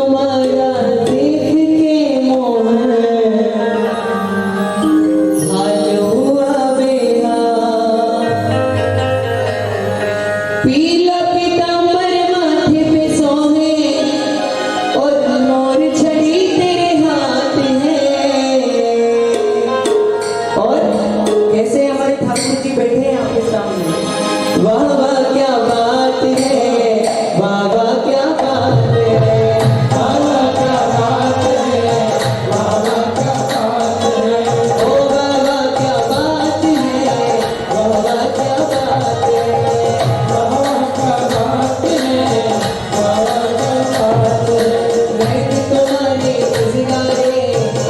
तुम्हारा देख के मोहन हालो आवेगा पीला पीतांबर माथे पे सोहे और मोर छड़ी तेरे हाथ है। और कैसे हमारे ठाकुर जी बैठे हैं आपके सामने। वाह वाह क्या बात है, वाह वाह क्या बात है, वाह वाह क्या बात है, वाह वाह क्या बात है, ओ वाह वाह क्या बात है, वाह वाह क्या बात है, वाह वाह क्या बात है, वाह वाह क्या बात है। मैं तुम्हारे सिंगारे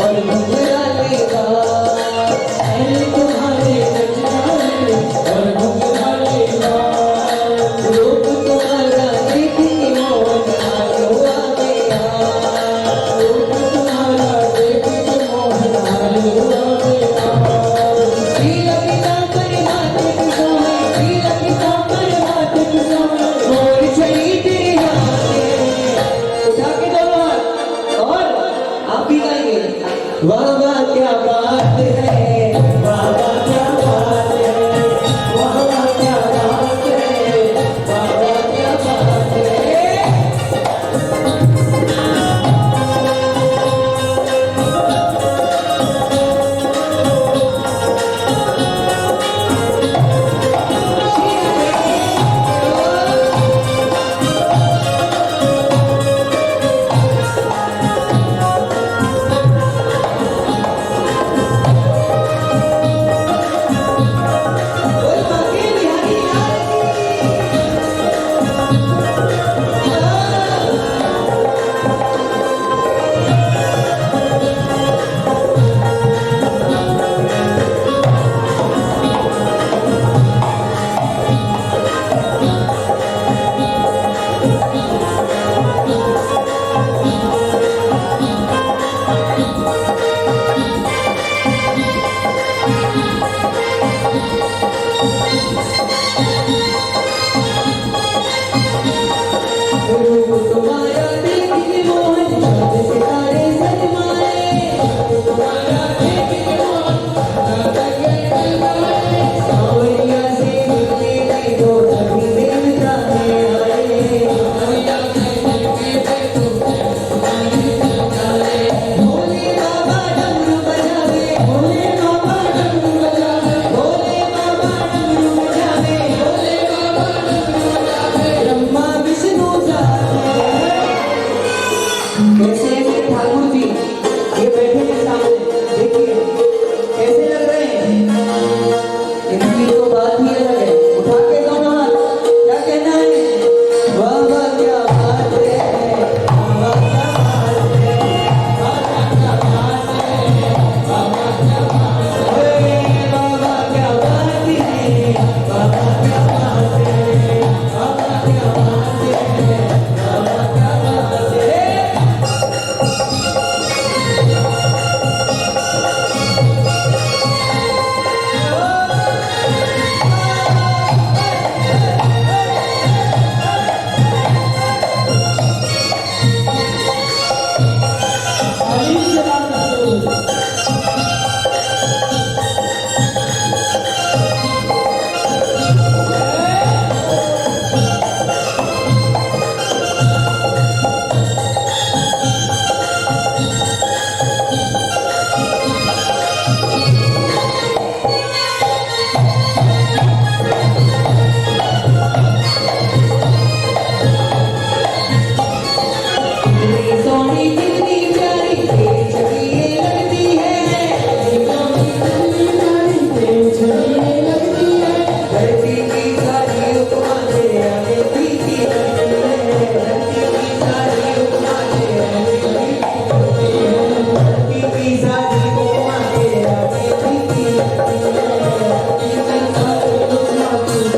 और घुंघरा लेगा, मैं तुम्हारे सिंगारे और घुंघरा लेगा, रूप तुम्हारा देख के मोहन हालो आवेगा, रूप तुम्हारा देख के मोहन हालो आवेगा। पीला पीतांबर माथे पे सोहे, पीला पीतांबर माथे पे सोहे, मोर छड़ी तेरे हाथ है। उठा के दोनों हाथ और आप भी गाएंगे। वाह वाह क्या बात है, वाह वाह क्या बात है, वाह वाह क्या बात है, वाह वाह क्या बात है। बोल बाकी बिहारी यार रूप तुम्हारा देख के मोहन चांद सितारे शर्माए, तुम्हारा देख के मोहन चांद शर्माए, सांवरिया से मिलके देखो सभी देवता है आए, सांवरिया से मिलके देखो सभी देवता है। भोले बाबा डमरू बजावे, भोले बाबा डमरू बजावे, भोले बाबा डमरू बजावे, भोले बाबा डमरू बजावे, ब्रह्मा विष्णु साथ है। कैसे हैं ठाकुर जी, ये बैठे हैं सामने, देखिए कैसे लग रहे हैं। इनकी तो बात ही अलग है। उठा के दोनों हाथ, क्या कहना है। वाह वाह क्या बात है, वाह वाह क्या बात है, वाह वाह क्या बात है, वाह वाह क्या बात है, वाह वाह क्या बात है, वाह वाह क्या बात है, वाह वाह क्या बात है, वाह वाह क्या बात है। कितनी सोनी कितनी प्यारी तेरी छवि ये लगती है, कितनी सोनी कितनी प्यारी तेरी छवि ये लगती है। धरती की सारी उपमा तेरे आगे फीकी लगती है, धरती की सारी उपमा तेरे आगे फीकी लगती है, धरती की सारी उपमा तेरे आगे फीकी लगती है, धरती की सारी उपमा तेरे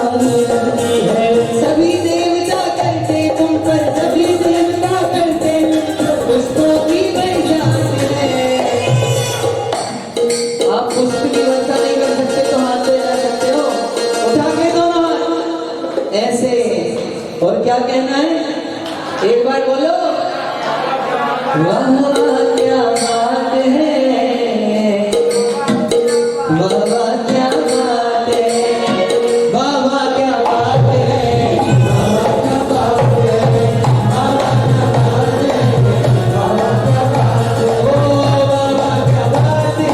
आगे लगती है। सभी देवता करते तुम पर, सभी देवता करते पुष्पों की बरसात वाह वाह क्या बात है, वाह वाह क्या बात है, वाह वाह क्या बात है, वाह वाह क्या बात है, वाह वाह क्या बात है, वाह वाह क्या बात है, ओ वाह वाह क्या बात है,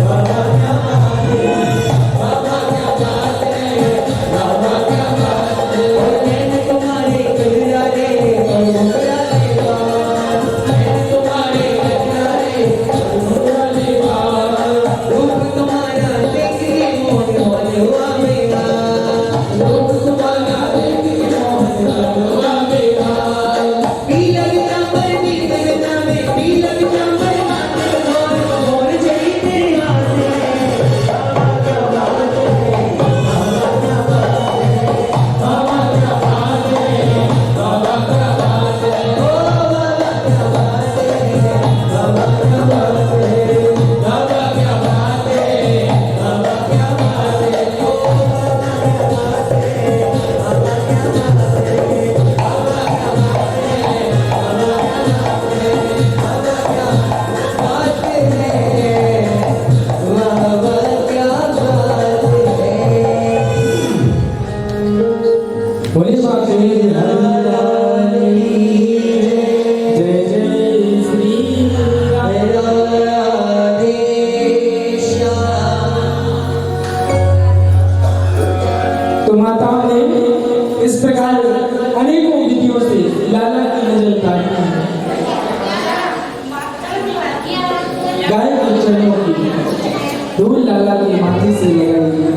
वाह वाह क्या बात है, वाह वाह क्या बात है, वाह वाह क्या बात है। ओ मैंने तुम्हारे कजरारे और मुखड़ारे बाल, मैंने तुम्हारे कजरारे और मुखड़ारे बाल, रूप तुम्हारा देख के मोह मोह हुआ मेरा, रूप तुम्हारा देख के मोह मोह हुआ मेरा। पीला पीतांबर में पीला पीतांबर मोर जड़ी तेरे हाथ में, बाबा क्या बात है, बाबा क्या बात है, बाबा क्या बात है, बाबा क्या बात है, ओ बाबा क्या बात है, बाबा क्या बात है, बाबा क्या बात है, बाबा क्या बात है, ओ बाबा क्या बात है, बाबा क्या बात है, बाबा क्या बात है, बाबा क्या बात है, बाबा क्या बात है, वाह वाह क्या बात है। बोले बाबा हरिलाल जय जय श्री तो माताओं ने इस प्रकार अनेकों विधियों से लाला की नजर काटी है। गाय के चरणों की धूल लाला के माथे से लगाई है।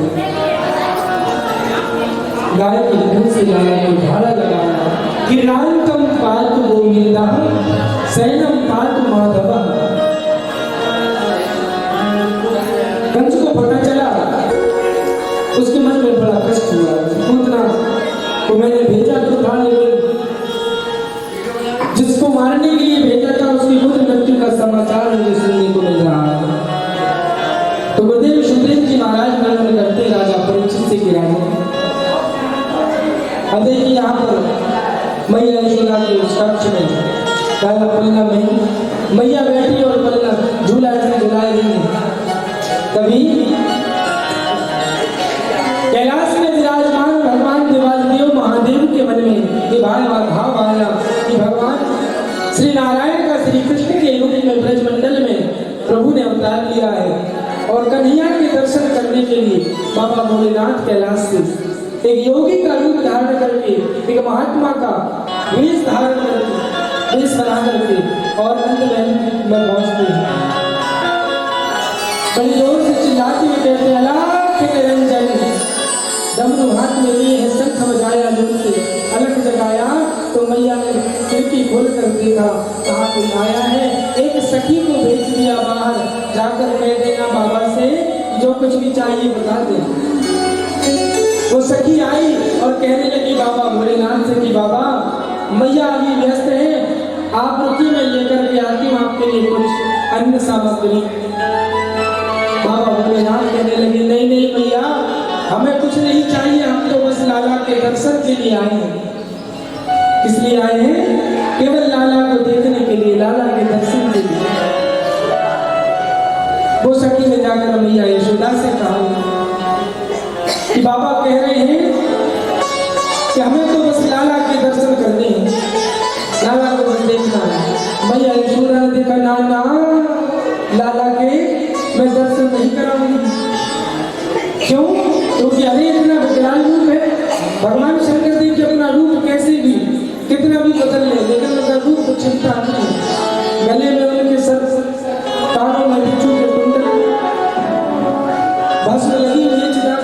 गाय के दूध से लाला को ढाला लगाया। किरांतम पातु गोविंदा सैनम पातु माधव। कंस को पता चला, उसके मन में बड़ा कष्ट हुआ। पूतना को मैंने भेजा तो था, लेकिन जिसको मारने के लिए भेजा था उसकी खुद मृत्यु का समाचार मुझे सुनने को मिल रहा है। तो गुरुदेव सुखदेव जी महाराज वर्णन करते राजा परीक्षित से गिराने। अब देखिए यहाँ पर मैया यशोदा के उस कक्ष में पहला पलना में मैया बैठी और पलना झूला ऐसे झुलाए रही है। तभी कैलाश में विराजमान भगवान देवादिदेव महादेव के मन में ये भाव आया कि भगवान श्री नारायण का श्री कृष्ण के रूप में ब्रजमंडल में प्रभु ने अवतार लिया है और कन्हैया के दर्शन करने के लिए बाबा भोलेनाथ कैलाश से एक योगी का रूप धारण करके, एक महात्मा का वेश धारण करके, वेश बना करके और अंत में पहुंचते हैं। बड़ी जोर से चिल्लाते हुए कहते हैं अलाख निरंजन। डमरू हाथ में लिए है, शंख बजाया जोर से, अलग जगाया तो मैया ने खिड़की खोल कर देखा, कहाँ कोई आया है। एक सखी को भेज दिया बाहर, जाकर कह देना बाबा से जो कुछ भी चाहिए बता दे। वो सखी आई और कहने लगी बाबा भोलेनाथ से कि बाबा मैया अभी व्यस्त है, आप रुकिए मैं लेकर के आती हूँ आपके लिए कुछ अन्य सामग्री। बाबा भोलेनाथ कहने लगे नहीं नहीं मैया हमें कुछ नहीं चाहिए, हम तो बस लाला के दर्शन के लिए आए हैं। किस लिए आए हैं? केवल लाला को देखने के लिए, लाला के दर्शन के लिए। वो सखी में जाकर मैया यशोदा से कहा कि बाबा कह रहे हैं कि हमें तो बस लाला के दर्शन करने हैं, लाला को बस देखना है। मैया यशोदा ने देखा ना ना लाला के मैं दर्शन नहीं कराऊंगी। क्यों? क्योंकि अरे इतना विकराल रूप है। भगवान शंकर देव के अपना रूप कैसे भी कितना भी बदल ले, लेकिन उनका रूप को चिंता नहीं है। गले में उनके सर, कानों में बिच्छू के कुंडल, भस्म लगी हुई चिता,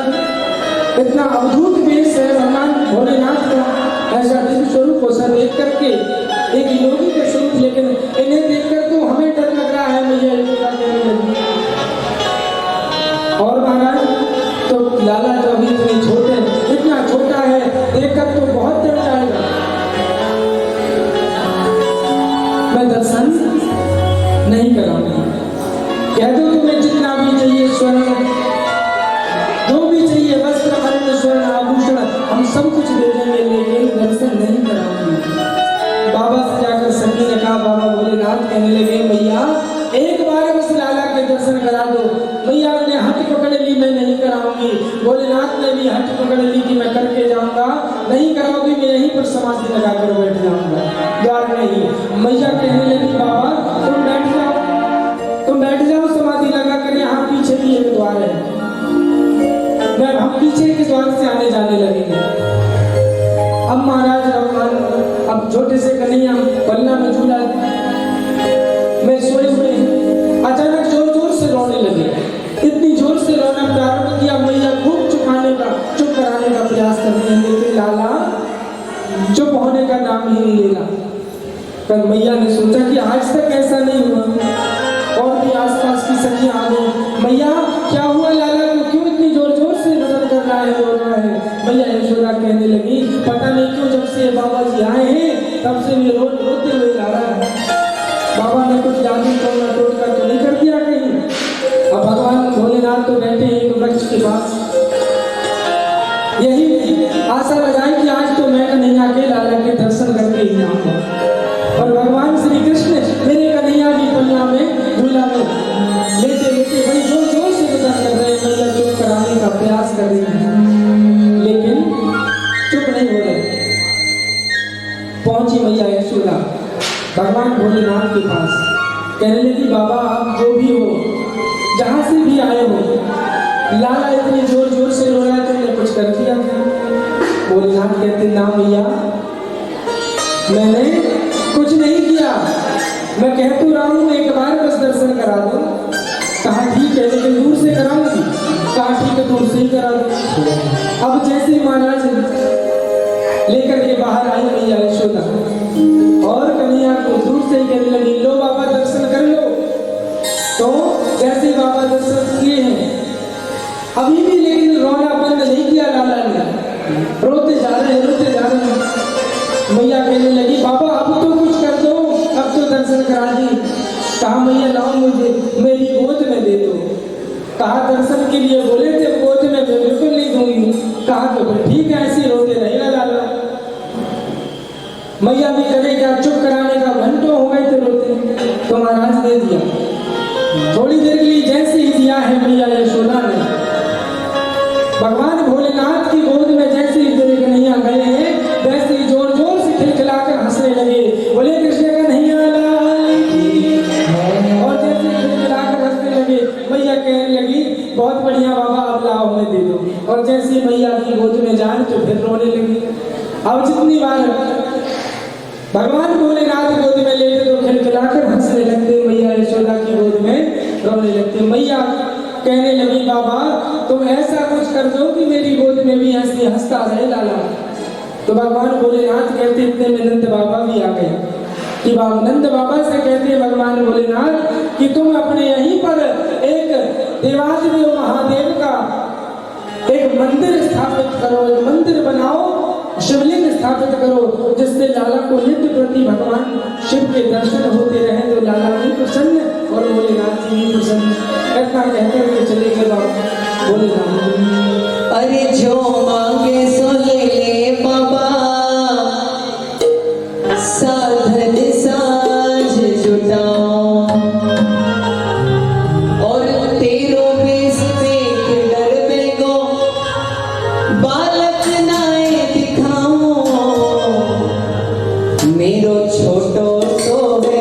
इतना अद्भुत वेश है भगवान भोलेनाथ का। ऐसा दिव्य स्वरूप को सब देख करके एक योगी के स्वरूप, लेकिन इन्हें देखकर तो हमें डर लग रहा है। मैया और महाराज तो लाला जो अभी इतने छोटे, इतना छोटा है, देखकर तो बहुत डर जाएगा। मैं दर्शन नहीं कराऊंगा। कह दो तुम्हें जितना भी चाहिए, स्वर्ण जो भी चाहिए, वस्त्र वर्ण स्वर्ण आभूषण हम सब कुछ दे देंगे, लेकिन दर्शन नहीं कराऊंगी। बाबा से जाकर सखी ने कहा बाबा भोलेनाथ समाधि लगा कर बैठ जाऊंगा। द्वार नहीं। मैया कहने लगी बाबा तुम बैठ जाओ समाधि लगा कर, यहाँ पीछे भी एक द्वार है, मैं हम पीछे के द्वार से आने जाने लगेंगे। अब महाराज भगवान अब छोटे से कन्हैया पन्ना में झूला मैं सोए हुए अचानक जोर जोर से रोने लगे। इतनी जोर से रोना प्रारंभ किया, मैया खूब चुप कराने का प्रयास करने लगी, लेकिन लाला चुप होने का नाम ही नहीं लेगा। पर मैया ने सोचा कि आज तक ऐसा नहीं हुआ। और भी आसपास की सखियां आ गई, मैया क्या हुआ लाला को, क्यों इतनी जोर जोर से नजर कर रहा है, रो रहा है। मैया यशोदा कहने लगी पता नहीं क्यों जब से बाबा जी आए हैं तब से ये रोते हुए ला रहा है। बाबा ने कुछ जादू टोटका तो नहीं कर दिया कहीं। अब भगवान भोलेनाथ तो बैठे हैं एक वृक्ष के पास, यही आशा लगाई कि आज तो मैं कन्हैया के लाला के दर्शन करके ही आऊंगा। और भगवान श्री कृष्ण मेरे कन्हैया जी पन्ना में झूला में लेते लेते बड़ी जोर जोर से बता कर रहे हैं। मैया चुप कराने का प्रयास कर रही है, लेकिन चुप नहीं हो रहे। पहुंची मैया यशोदा भगवान भोलेनाथ के पास, कहने लगी बाबा आप जो भी हो, जहां से भी आए हो, लाला इतनी जोर जोर से रो रहा है, तुमने कुछ कर दिया क्या? भोलेनाथ कहते ना मैया मैंने कुछ नहीं किया, मैं कह तो रहा हूं एक बार बस दर्शन करा दो। कहा ठीक है लेकिन दूर से कराऊंगी। कहा ठीक है दूर से ही करा दो। अब जैसे महाराज लेकर के बाहर आई मैया यशोदा और कन्हैया को दूर से ही कहने लगी लो बाबा दर्शन कर लो। तो जैसे बाबा दर्शन किए हैं अभी भी, लेकिन रोना बंद नहीं किया लाला ने, रोते जा रहे हैं। मैया कहने लगी बाबा अब तो कुछ कर दो, अब तो दर्शन करा दी। कहा मैया लाओ मुझे मेरी गोद में दे दो। कहा दर्शन के लिए बोले थे, गोद में मैं बिल्कुल नहीं दूंगी। कहा तो फिर ठीक है ऐसे रोते रहेगा लाला। मैया भी करे क्या, चुप कराने का घंटों हो गए थे रोते, तो महाराज दे दिया। थोड़ी देर के लिए जैसे ही दिया है मैया यशोदा ने, भगवान भोलेनाथ की गोद में जैसे ही तेरे कन्हैया गए हैं वैसे ही जोर जोर से खिलखिलाकर हंसने लगे, बोले कृष्ण कन्हैया लाल की। और जैसे ही खिलखिलाकर हंसने लगे मैया कहने लगी बहुत बढ़िया बाबा अब लाओ मैं दे दो। और जैसे ही मैया की गोद में जाए तो फिर रोने लगी। अब जितनी बार भगवान भोलेनाथ गोद में लेते तो खिलखिलाकर हंसने लगते, मैया यशोदा की गोद में रोने लगते। मैया कहने लगी बाबा तुम ऐसा कुछ कर दो कि मेरी गोद में भी ऐसे हंसता रहे लाला। तो भगवान भोलेनाथ कहते इतने में नंद बाबा भी आ गए कि नंद बाबा से कहते भगवान भोलेनाथ कि तुम अपने यहीं पर एक देवादिदेव महादेव का एक मंदिर स्थापित करो, एक मंदिर बनाओ, शिवलिंग स्थापित करो, जिससे लाला को नित्य प्रति भगवान शिव के दर्शन होते रहे, तो लाला भी प्रसन्न और भोलेनाथ जी भी प्रसन्न। इतना कहकर के चले गए भोलेनाथ। अरे जो मांगे सो ले ले बाबा, साधन साझ जुटाओ और तेरो बेस देख डर बेगो, बालक नाए दिखाओ मेरो छोटो सो है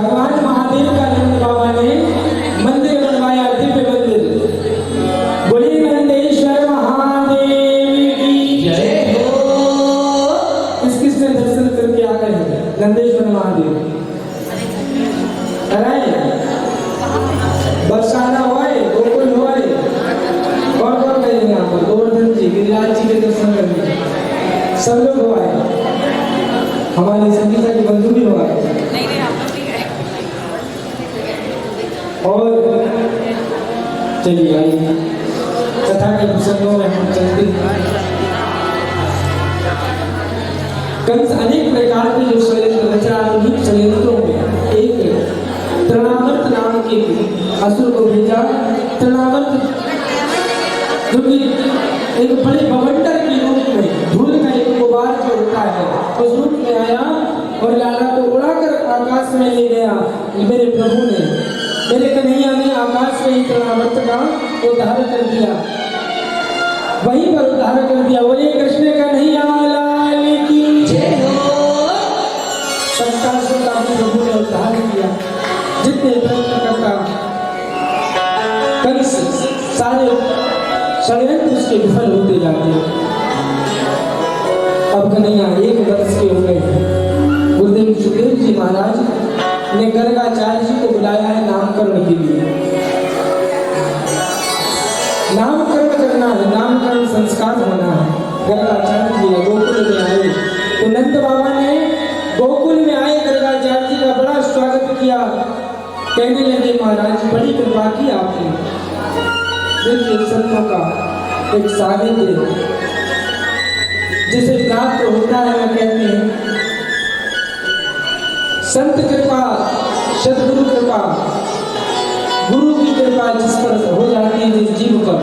भगवान महादेव का नंद बाबा ने मंदिर बनवाया, दिव्य मंदिर। बोलिए नंदेश्वर महादेव की जय हो। किसने दर्शन करके आ गए हैं नंदेश्वर महादेव? बरसाना हुए, गोकुल हुए, और कौन गए यहाँ पर? गोवर्धन जी, गिरिराज जी के दर्शन करने सब लोग हुआ है। हमारी संगीता के बंधु भी हुआ है। और चलिए आइए कथा के प्रसंगों में हम चलते हैं। कंस अनेक प्रकार के जो षड्यंत्र रचा, उन्हीं षड्यंत्रों में एक तृणावर्त नाम के असुर को भेजा। तृणावर्त जो कि एक बड़े बवंडर के रूप में, धूल का एक गुबार जो होता है, उस रूप में आया और लाला को उड़ाकर आकाश में ले गया। मेरे प्रभु ने, मेरे कन्हैया ने आकाश में ही तृणावर्त का उद्धार कर दिया, वहीं पर उद्धार कर दिया। बोले कृष्ण कन्हैया लाल की जय हो। संतासुर का प्रभु ने उद्धार किया। जितने प्रयत्न करता कंस, सारे षड्यंत्र उसके विफल होते जाते। अब कन्हैया 1 वर्ष के हो गए। गुरुदेव सुखदेव जी महाराज ने गर्गाचार्य जी को बुलाया है नामकरण के लिए। नामकरण करना है, नामकरण संस्कार होना है। गर्गाचार्य जी गोकुल में आए तो नंद बाबा ने गोकुल में आए गर्गाचार्य जी का बड़ा स्वागत किया। कहने लगे महाराज बड़ी कृपा की आपने। देखिए संतों का एक सानिध्य जिसे प्राप्त होता है, वो कहते हैं संत कृपा, सदगुरु कृपा, गुरु की कृपा जिस पर हो जाती है, जिस जीव पर,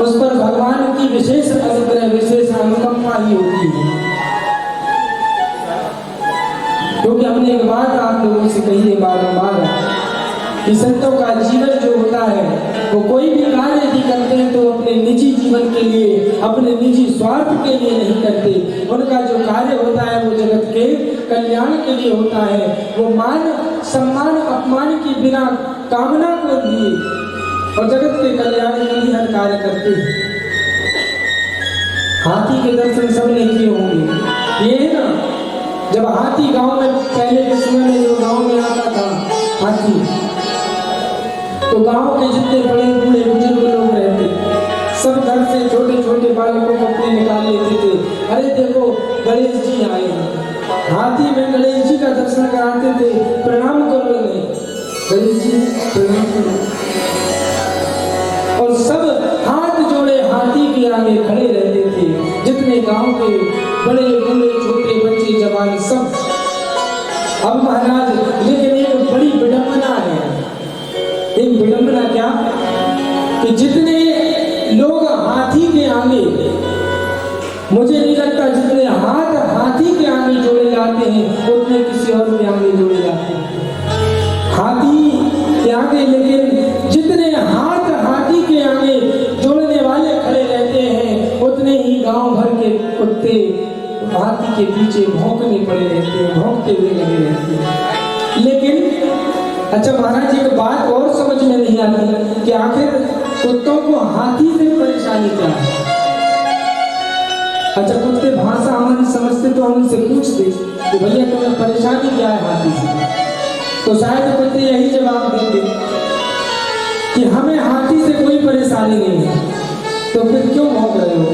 उस पर भगवान की विशेष अनुग्रह, विशेष अनुकंपा ही होती है। क्योंकि हमने एक बात आप लोगों से कही है बारंबार कि संतों का जीवन जो होता है, वो कोई भी कार्य यदि करते हैं तो अपने निजी जीवन के लिए, अपने निजी स्वार्थ के लिए नहीं करते। उनका जो कार्य होता है वो जगत के कल्याण के लिए होता है। वो मान सम्मान अपमान की बिना कामना को लिए और जगत के कल्याण के लिए हर कार्य करते हैं। हाथी के दर्शन सबने किए होंगे। ये है ना, जब हाथी गांव में, पहले के समय में जो गांव में आता था हाथी, तो गांव के जितने बड़े बूढ़े बुजुर्ग लोग रहते, सब घर से छोटे छोटे बालकों को अपने निकाल लेते थे। अरे देखो गणेश जी आए हैं। हाथी में गणेश जी का दर्शन कराते थे, प्रणाम करो इन्हें, गणेश जी प्रणाम करो। और सब हाथ जोड़े हाथी के आगे खड़े रहते थे। जितने गांव के बड़े बूढ़े छोटे बच्चे जवान सब। अब महाराज लेकिन एक बड़ी विडंबना है। एक विडंबना क्या कि जितने लोग हाथी के आगे, मुझे नहीं लगता जितने हाथ हाथी के आगे जोड़े जाते हैं उतने किसी और के आगे जोड़े जाते हैं। हाथी के आगे, लेकिन जितने हाथ हाथी के आगे जोड़ने वाले खड़े रहते हैं उतने ही गांव भर के कुत्ते हाथी के पीछे भौंकने पड़े रहते हैं, भौंकते हुए लगे रहते हैं। लेकिन अच्छा महाराज जी, एक बात और समझ में नहीं आती कि आखिर कुत्तों को हाथी से परेशानी क्या है। अच्छा कुत्ते भाषा हमारी समझते तो हम उनसे पूछते कि भैया तुम्हें परेशानी क्या है हाथी से, तो शायद कुत्ते यही जवाब देते कि हमें हाथी से कोई परेशानी नहीं है। तो फिर क्यों भौंक रहे हो?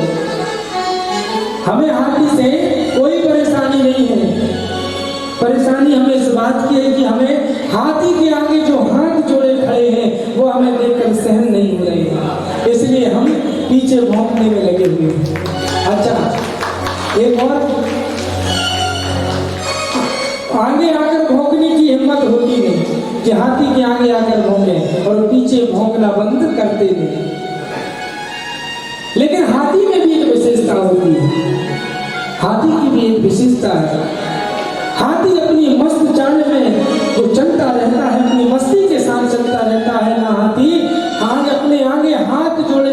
हमें हाथी से कोई परेशानी नहीं है। परेशानी हमें इस बात की है कि हमें हाथी के आगे जो हाथ जोड़े खड़े हैं वो हमें देखकर सहन नहीं हो रहे हैं, इसलिए हम पीछे भौंकने में लगे हुए हैं। अच्छा एक और, आगे आकर भौंकने की हिम्मत होती नहीं कि हाथी के आगे आकर भौंके और पीछे भौंकना बंद करते नहीं। लेकिन हाथी में भी एक विशेषता होती है। हाथी की भी एक विशेषता है। हाथी अपनी मस्त चाल में वो चलता रहता है, अपनी मस्ती के साथ चलता रहता है ना। हाथी आगे अपने आगे हाथ जोड़े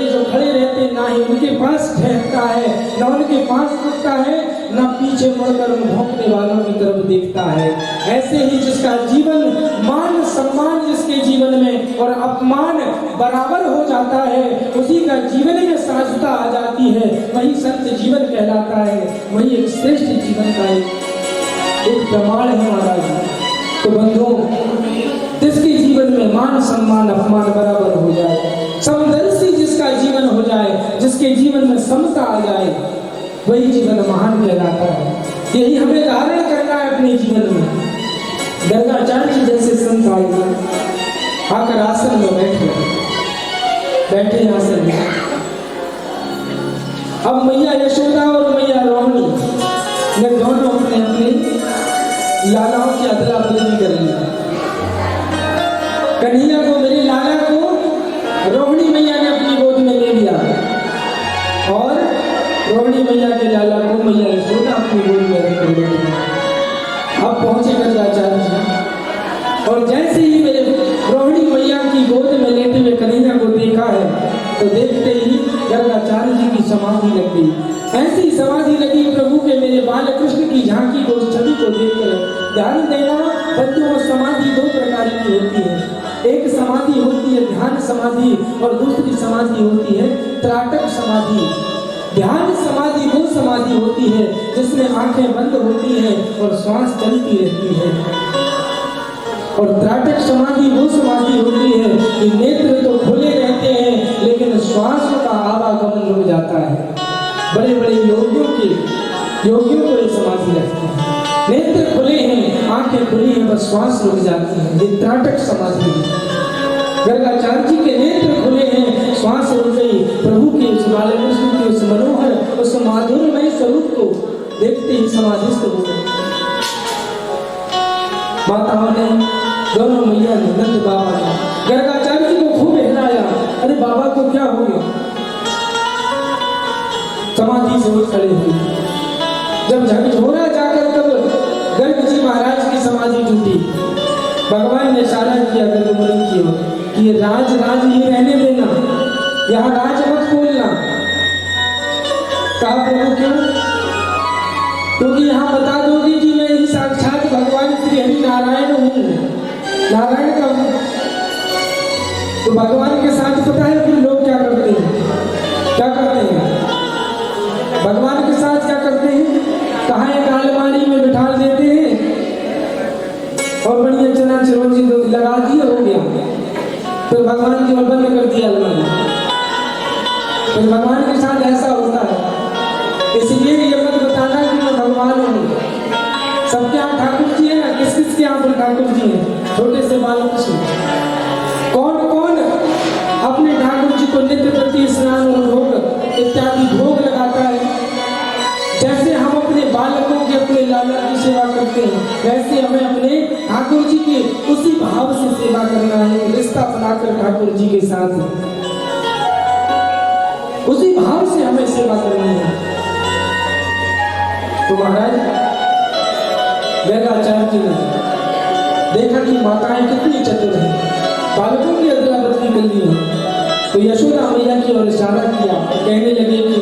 जो खड़े रहते, ना ही उनके पास ठहरता है, ना उनके पास रुकता है, ना पीछे मुड़कर उन भौंकने वालों की तरफ देखता है। ऐसे ही जिसका जीवन मान सम्मान जिसके जीवन में और अपमान बराबर हो जाता है, उसी का जीवन में साधुता आ जाती है, वही संत जीवन कहलाता है, वही एक श्रेष्ठ जीवन का एक प्रमाण है महाराज। तो बंधुओं, जिसके जीवन में मान सम्मान अपमान बराबर हो जाए, समदर्शी जिसका जीवन हो जाए, जिसके जीवन में समता आ जाए, वही जीवन महान कहलाता है। यही हमें धारण करना है अपने जीवन में। गर्गाचार्य जी जैसे संत आए, आकर आसन में बैठे आसन में। अब मैया यशोदा और मैया रोहिणी ने दोनों अपने अपने लालाओं की अदला बदली कर ली। कन्हैया को, मेरे लाला को रोहिणी मैया ने अपनी गोद में ले लिया और रोहिणी मैया के लाला को मैया यशोदा अपनी गोद में रख ले ली। अब पहुंचे गर्गाचार्य जी और जैसे ही मेरे रोहिणी मैया की गोद में लेटे हुए कन्हैया को देखा है, तो देखते ही गर्गाचार्य जी की समाधि लग गई। ऐसी समाधि लगी प्रभु के मेरे बाल कृष्ण की झांकी को, छवि को देखकर। ध्यान देना बच्चों, समाधि दो प्रकार की होती है। एक समाधि होती है ध्यान समाधि और दूसरी समाधि होती है त्राटक समाधि। ध्यान समाधि वो समाधि होती है जिसमें आंखें बंद होती हैं और श्वास चलती रहती है, और त्राटक समाधि वो समाधि होती है कि नेत्र तो खुले रहते हैं लेकिन श्वास का आवागमन रुक जाता है। बड़े बड़े योगियों को ये समाधि रहती है, नेत्र खुले हैं, आंखें खुली हैं, बस श्वास रुक जाती है, ये त्राटक समाधि है। गर्गाचार्य जी के नेत्र खुले हैं, श्वास रुक गई, प्रभु के उस बालकृष्ण के उस मनोहर, उस माधुर्यमय स्वरूप को देखते ही समाधिस्थ हो गए। माताओं ने, दोनों मैया ने, नंद बाबा ने गर्गाचार्य जी को खूब हिलाया। अरे बाबा को क्या हो गया? समाधि से उठ खड़े हुए। जब झकझोरा जाकर तब गर्ग जी महाराज की समाधि टूटी। भगवान ने इशारा किया गर्ग मुनि की ओर कि ये राज ही रहने देना, यहाँ राज मत खोलना। कहा प्रभु क्यों? क्योंकि यहाँ बता दोगे कि मैं ही साक्षात भगवान श्री हरि नारायण हूँ, नारायण का हूँ। तो भगवान के साथ पता है फिर लोग क्या करते हैं? भगवान के साथ क्या करते हैं? कहाँ एक अलमारी में बिठा देते हैं और बढ़िया चना चिरौंजी लगा दी, हो गया। फिर भगवान की ओर बंद कर दिया अलमारी। फिर भगवान के साथ ऐसा होता है। इसलिए ये मत बताना कि मैं भगवान हूँ। सबके यहाँ ठाकुर जी है ना, किस किस के यहाँ पर ठाकुर जी है? छोटे से बालक कौन कौन अपने ठाकुर जी को नित्य प्रति स्नान और भोग इत्यादि भोग लगाता है? जैसे हम अपने बालकों के, अपने लाला की सेवा करते हैं, वैसे हमें अपने ठाकुर जी के उसी भाव से सेवा करना है। रिश्ता बनाकर ठाकुर जी के साथ उसी भाव से हमें सेवा करनी है। तो महाराज गर्गाचार्य जी ने देखा कि माताएं कितनी चतुर हैं, बालकों की अदला बदली कर दी है। तो यशोदा मैया की ओर इशारा किया, कहने लगे कि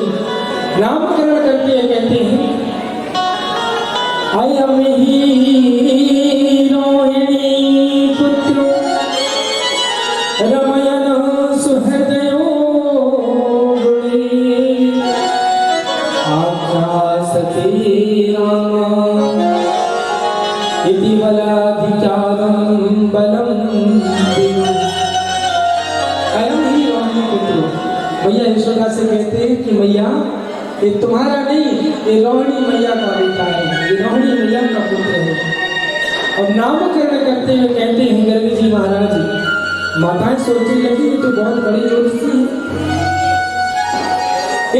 नामकरण करके कहते हैं, अयम ही रोहिणी पुत्र रमयन सुहृदयो गुणे आख्यासते राम इति बलाधिकारं बलम। मैया यशोदा से कहते हैं कि मैया ये तुम्हारा नहीं, ये रोहिणी मैया का बेटा है, ये रोहिणी मैया का पुत्र है। और नामकरण करते हुए कहते हैं गर्ग जी महाराज, माताएं सोचने लगी ये तो बहुत बड़ी ज्योतिषी है,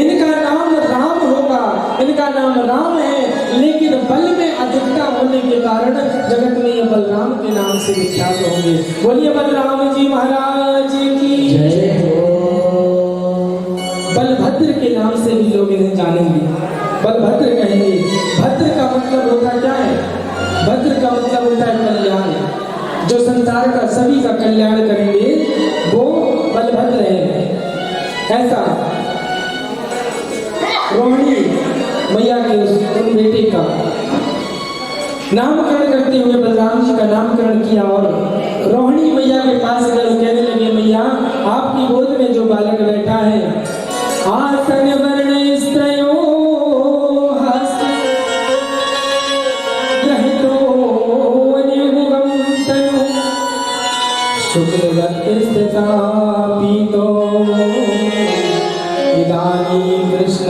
इनका नाम राम होगा, इनका नाम राम है, लेकिन बल में अधिकता होने के कारण जगत में ये बलराम के नाम से विख्यात होंगे। बोलिए बलराम जी महाराज की जय हो। बलभद्र के नाम से भी लोग इन्हें जानेंगे, बलभद्र कहेंगे। भद्र का मतलब होता क्या है? भद्र का मतलब होता है कल्याण। जो संसार का सभी का कल्याण करेंगे वो बलभद्र है। ऐसा रोहिणी मैया के उन बेटे का नामकरण करते हुए बलराम जी का नामकरण किया और रोहिणी मैया के पास गए, कहने लगे मैया आपकी गोद में जो बालक बैठा है आसन वर्ण स्त्रयो हस्त ग्रहितो नियुगम तनु शुक्लवत्तिस्थिता पीतो इदानीं कृष्ण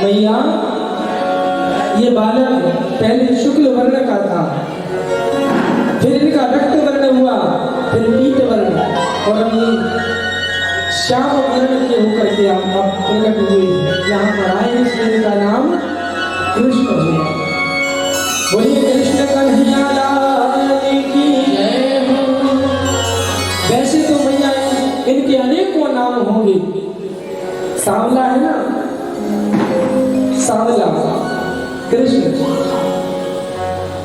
मैया ये बालक पहले शुक्ल वर्ण का था, फिर इनका रक्त वर्ण हुआ, फिर पीत वर्ण और अभी श्याम वर्ण के होकर के आप प्रकट हुए यहाँ पर आए, इसलिए इनका नाम कृष्ण हुआ। बोलिए कृष्ण कन्हैया लाल की जय हो। वैसे तो मैया इनके अनेकों नाम होंगे, सांवला है ना, सांवला कृष्ण।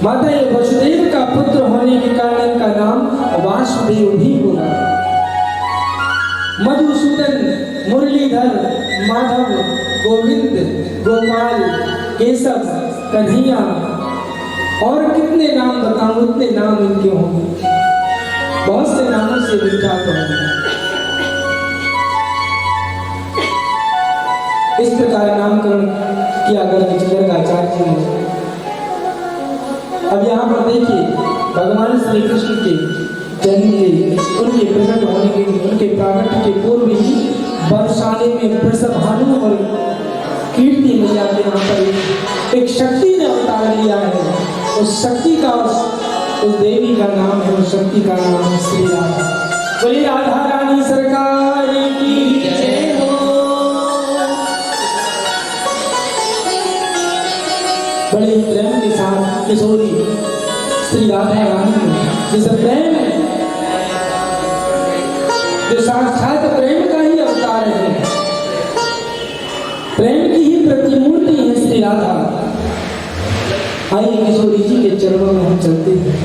माता ये वसुदेव का पुत्र होने के कारण इनका नाम वासुदेव भी होगा। मधुसूदन, मुरलीधर, माधव, गोविंद, गोपाल, केशव, कन्हैया और कितने नाम बताऊं, उतने नाम इनके होंगे, बहुत से नामों से विख्यात होंगे। इस प्रकार नामकरण किया गर्गाचार्य जी ने। अब यहाँ पर देखिए भगवान श्री कृष्ण के जन्म के, उनके प्रकट होने के, उनके प्राकट्य के पूर्व ही बरसाने में वृषभानु और कीर्ति मैया के यहाँ पर एक शक्ति ने अवतार लिया है। उस शक्ति का, उस देवी का नाम है, उस शक्ति का नाम श्री राधा। बोलिए राधा रानी सरकार की जय हो। बड़े प्रेम के साथ किशोरी श्री राधा रानी जिस प्रेम जो साक्षात प्रेम का ही अवतार है, प्रेम की ही प्रतिमूर्ति है श्री राधा। आइए किशोरी जी के चरणों में हम चलते हैं।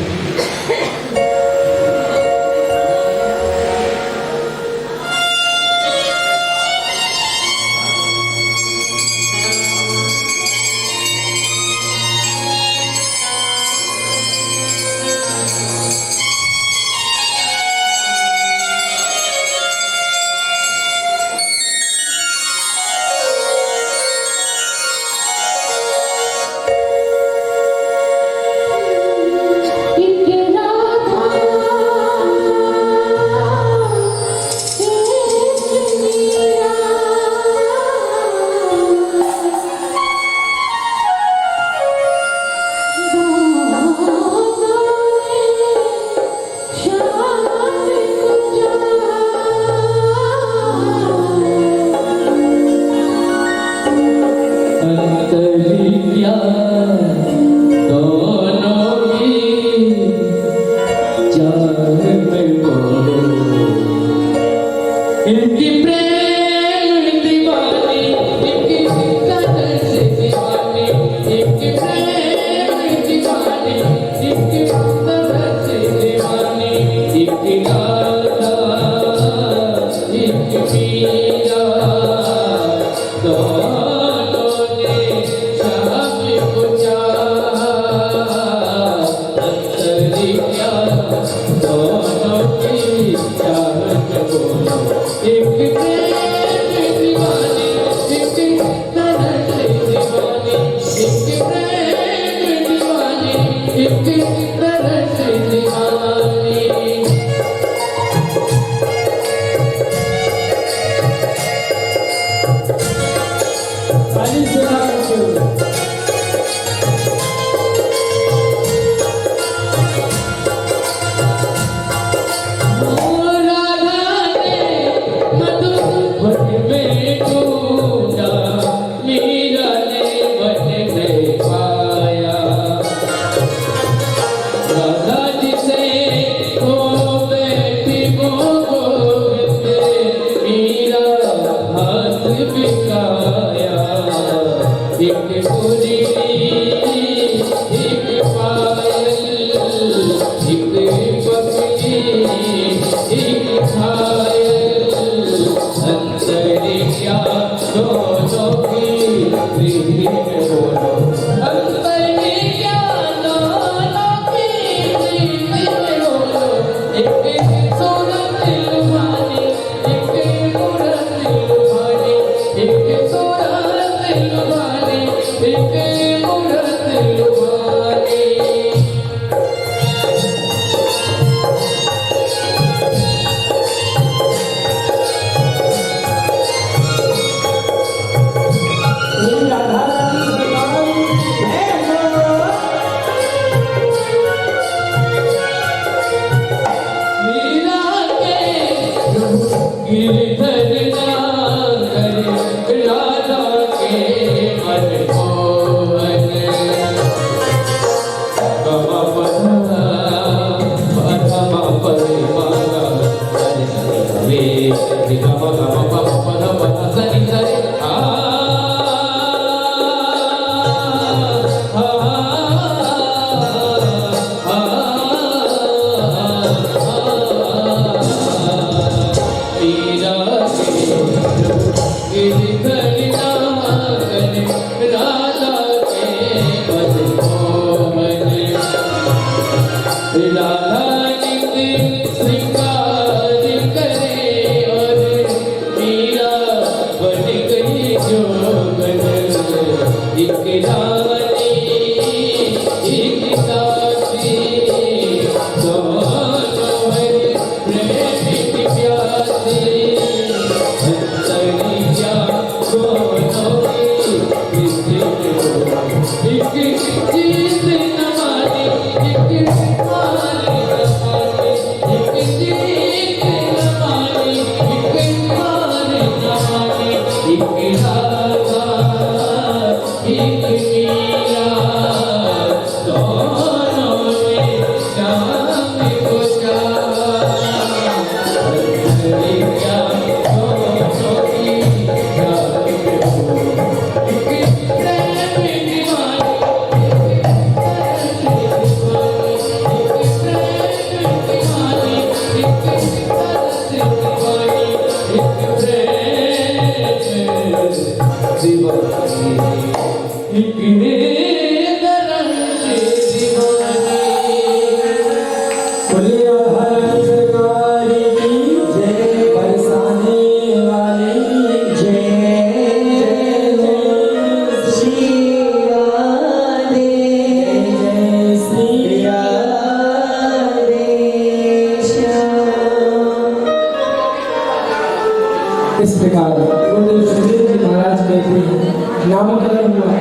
बार गुरुदेव सुखदेव जी महाराज कहते हैं नामकरण हुआ।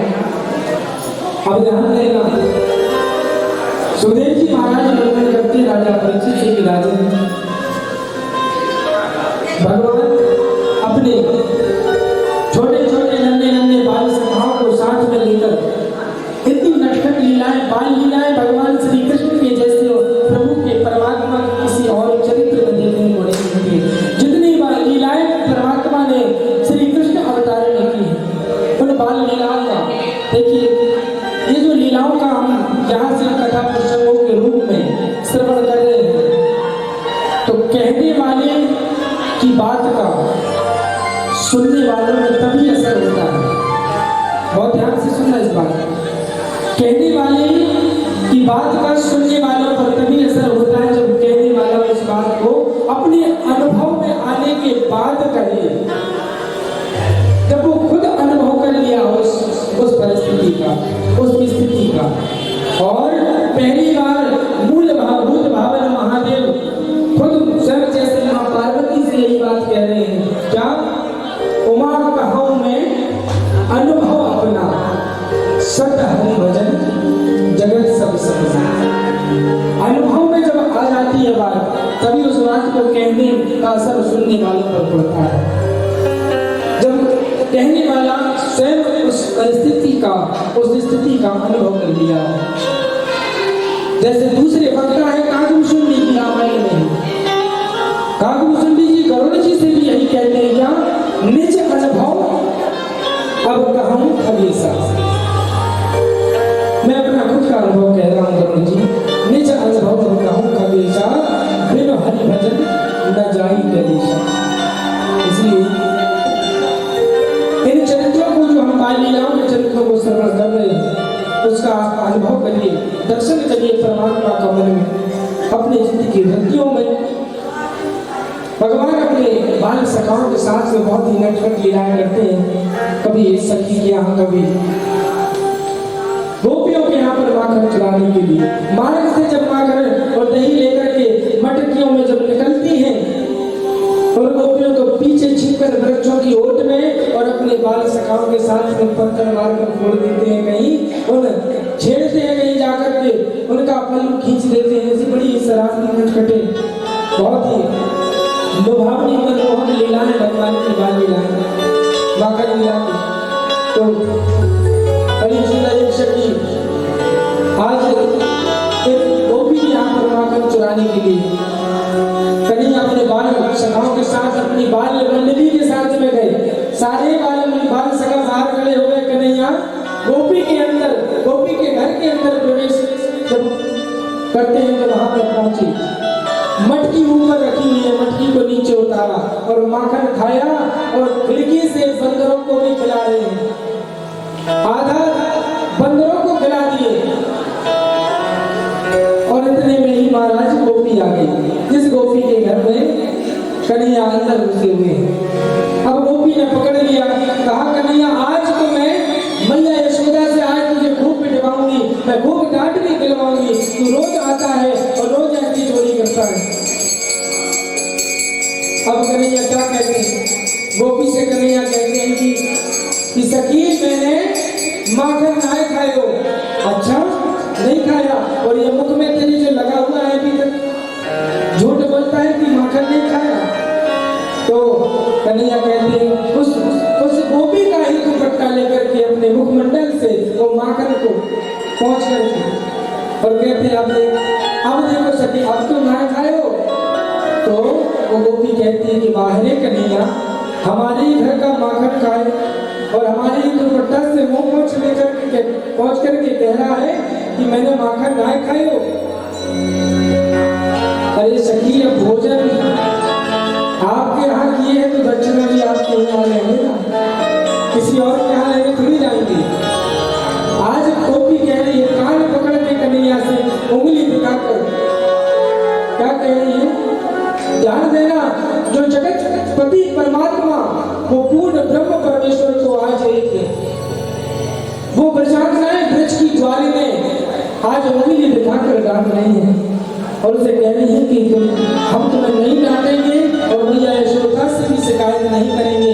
अब ध्यान देना, सुखदेव जी महाराज वर्णन करते राजा परीक्षित से कि राजन भगवान अपने छोटे छोटे नन्हे नन्हे बाल सखाओं को साथ में लेकर इतनी नटखट लीलाएं, बाल लीलाएं भगवान श्री कृष्ण के जैसे प्रभु के परमात्मा के किसी और चरित्र में देखने को नहीं मिलती। जितनी बाल लीलाएं परमात्मा ने श्री कृष्ण अवतार में की उन बाल लीलाओं का देखिए, ये जो लीलाओं का हम यहाँ से कथा प्रसंगों के रूप में श्रवण कर रहे हैं, तो कहने वाले की बात का सुनने वालों में तभी असर होता है। बहुत ध्यान से सुनना इस बात, कहने वाले की बात का सुनने वालों पर तभी असर होता है जब कहने वाला इस बात को अपने अनुभव में आने के बाद कहे, जब वो खुद अनुभव कर लिया उस परिस्थिति का, उस स्थिति का। और पहली बार मूल भावभूत भावन महादेव खुद स्वयं जैसे मां पार्वती से यही बात कह रहे हैं, क्या उमा कहूं मैं अनुभव अपना, सत हरि भजन जगत सब समझा। अनुभव में जब आ जाती है बात, तभी उस बात को कहने का असर सुनने वालों पर पड़ता है। जब कहने वाला स्वयं उस स्थिति का अनुभव कर लिया है। जैसे दूसरे वक्ता है कागभूषुंडी जी रामायण में, कागभूषुंडी जी गरुड़ जी से भी यही कहते हैं, क्या निज अनुभव अब कहूं हमेशा। मैं अपना खुद का अनुभव कह रहा हूं गरुड़ जी, निज अनुभव अब कहूं हमेशा, बिन हरि भजन न जाई गणेशा। इसलिए इन चरित्रों को जो हम बाल लीलाओं के चरित्रों को श्रवण कर रहे हैं, उसका अनुभव करिए, दर्शन करिए परमात्मा का मन में, अपने जिंदगी की हृदयों में। भगवान अपने बाल सखाओं के साथ में बहुत ही नटखट लीलाएं करते हैं, कभी सखी के यहाँ, कभी गोपियों के यहाँ पर माखन चुराने के लिए मार्ग से जब माखन और दही लेकर के मटकियों में जब निकलती हैं और गोपियों को पीछे छिपकर वृक्षों की ओट में और अपने बाल सखाओं के साथ में पत्थर मारकर फोड़ देते हैं, कहीं उन छेड़ते हैं, कहीं जाकर के उनका पल्लू खींच देते हैं। ऐसी बड़ी शरारती नटखटे बहुत ही लुभावनी मनमोहन लीलाएं भगवान की बाल लीलाएं माखन लीला। तो बड़ी सुंदर एक सखी आज एक गोपी यहाँ पर माखन चुराने के लिए कहीं अपने बाल सखाओं के साथ अपनी बाल मंडली के साथ में गए, सारे बाल सखा बाहर खड़े हो गए, कन्हैया गोपी के अंदर, गोपी के घर के अंदर प्रवेश जब करते हैं तो वहां पर पहुंचे, मटकी ऊपर रखी हुई है, मटकी को नीचे उतारा और माखन खाया और खिड़की से बंदरों को भी खिला रहे हैं, आधा बंदरों को खिला दिए। और इतने में ही महाराज गोपी आ गई, जिस गोपी के घर में कन्हैया अंदर घुसे हुए हैं। अब गोपी ने पकड़ लिया, कहा कन्हैया आज तो मैं मैया यशोदा से आज तुझे खूब पिटवाऊंगी, मैं खूब डांट भी दिलवाऊंगी, तू रोज आता है और रोज ऐसी चोरी करता है। अब कन्हैया क्या कहते हैं, गोपी से कन्हैया कहते हैं कि सखी मैंने माखन ना खाए हो। अच्छा नहीं खाया, और ये मुख में तेरी जो लगा हुआ है अभी तक झूठ बोलता है कि माखन नहीं खाया। तो कन्हैया कहते हैं उस गोपी का ही दुपट्टा लेकर के अपने मुखमंडल से वो माखन को पहुंच करके और कहते हैं अब देखो सखी अब तो ना खाए हो। तो वो गोपी कहती है कि बाहरे कन्हैया हमारे ही घर का माखन खाए और हमारे ही दुपट्टा से मुंह पहुंच करके कह रहा है कि मैंने माखन ना खाए हो। अरे सखी अब भोजन आपके यहाँ किए हैं तो दक्षिणा भी आपके यहाँ लेंगे ना, किसी और के यहाँ लेंगे थोड़ी जाएंगे। आज गोपी कह रही है, कान पकड़ के कन्हैया से उंगली दिखाकर क्या कह रही है, ध्यान देना जो जगत पति परमात्मा वो पूर्ण ब्रह्म परमेश्वर को आज एक है, वो ब्रजांगनाएं ब्रज की ज्वाली में आज उंगली दिखाकर डांट रही है और उसे कह रही है कि हम तुम्हें नहीं डांटेंगे और मैया यशोदा से भी शिकायत नहीं करेंगे।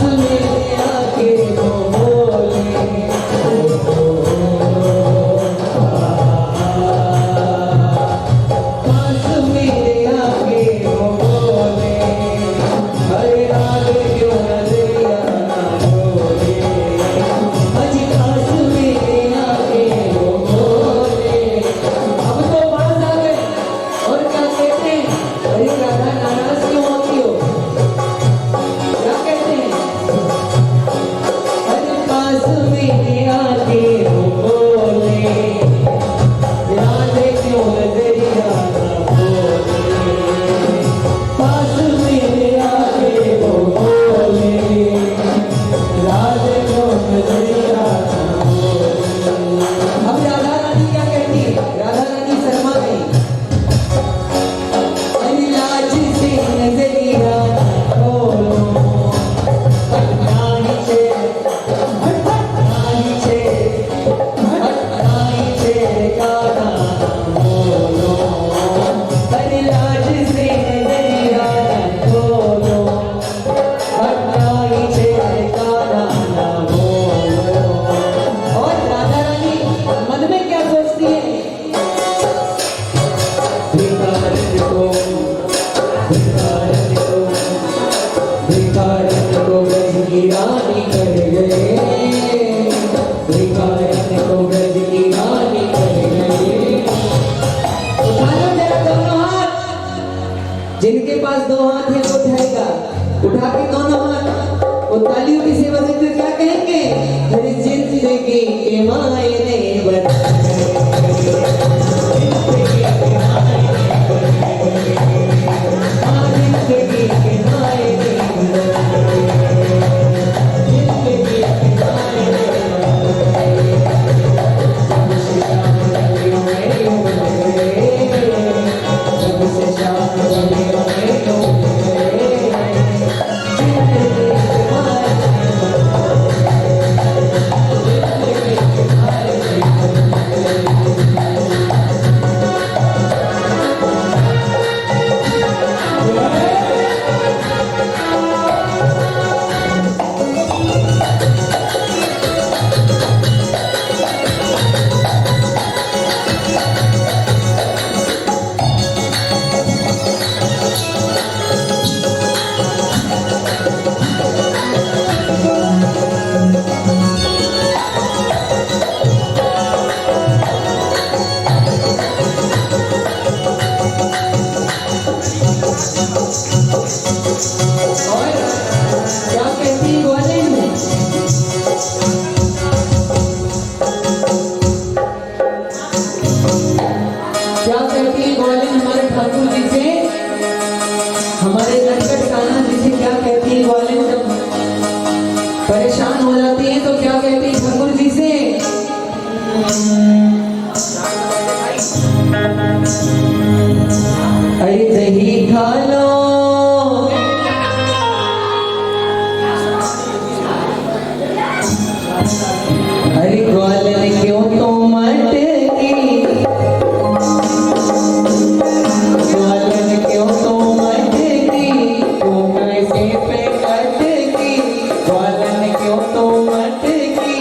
पास में आके वो बोले पास में आके वो बोले अरे रात क्यों नजरिया ना बोले अजी पास में आके वो बोले अब तो पास आ गए और क्या कहते हैं अरे राधा नाराज क्यों होती हो क्या कहते हैं अरे पास में आके वो बोले राधे क्यों नजरिया ना बोले पास में आके वो बोले राधे क्यों नजरिया ना बोले अब राधा रानी क्या कहती है राधा रानी शर्मा गई अरे लाज से नजरिया ना बोलो हटनाई छे हटनाई छे हटनाई छे काना बोलो अरे लाज से नजरिया ना बोलो हटनाई छे काना ना बोलो और राधा रानी मन में क्या सोचती है भिखारन को भिखारन को भिखारन को ब्रज की रानी कर गए भिखारन को ब्रज की रानी कर गए उठा लो जरा दोनों हाथ जिनके पास दो हाथ है वो उठाएगा उठा के दोनों हाथ वो तालियों की सेवा से फिर क्या कहेंगे हर जिंदगी के मायने जिंदगी के मायने जिंदगी के मायने सबसे शाम गलियों में डूब गए जिंदगी के मायने और क्या कहती ग्वालिन क्या कहती ग्वालिन हमारे ठाकुर जी से हमारे नटखट कान्हा जी से क्या कहती ग्वालिन जब परेशान हो जाती है तो क्या कहती ठाकुर जी से अरे दही खा लो अरे ग्वालिन क्यों तो मटकी ग्वालिन क्यों तो मटकी तू कैसे पे कटकी ग्वालिन क्यों तो मटकी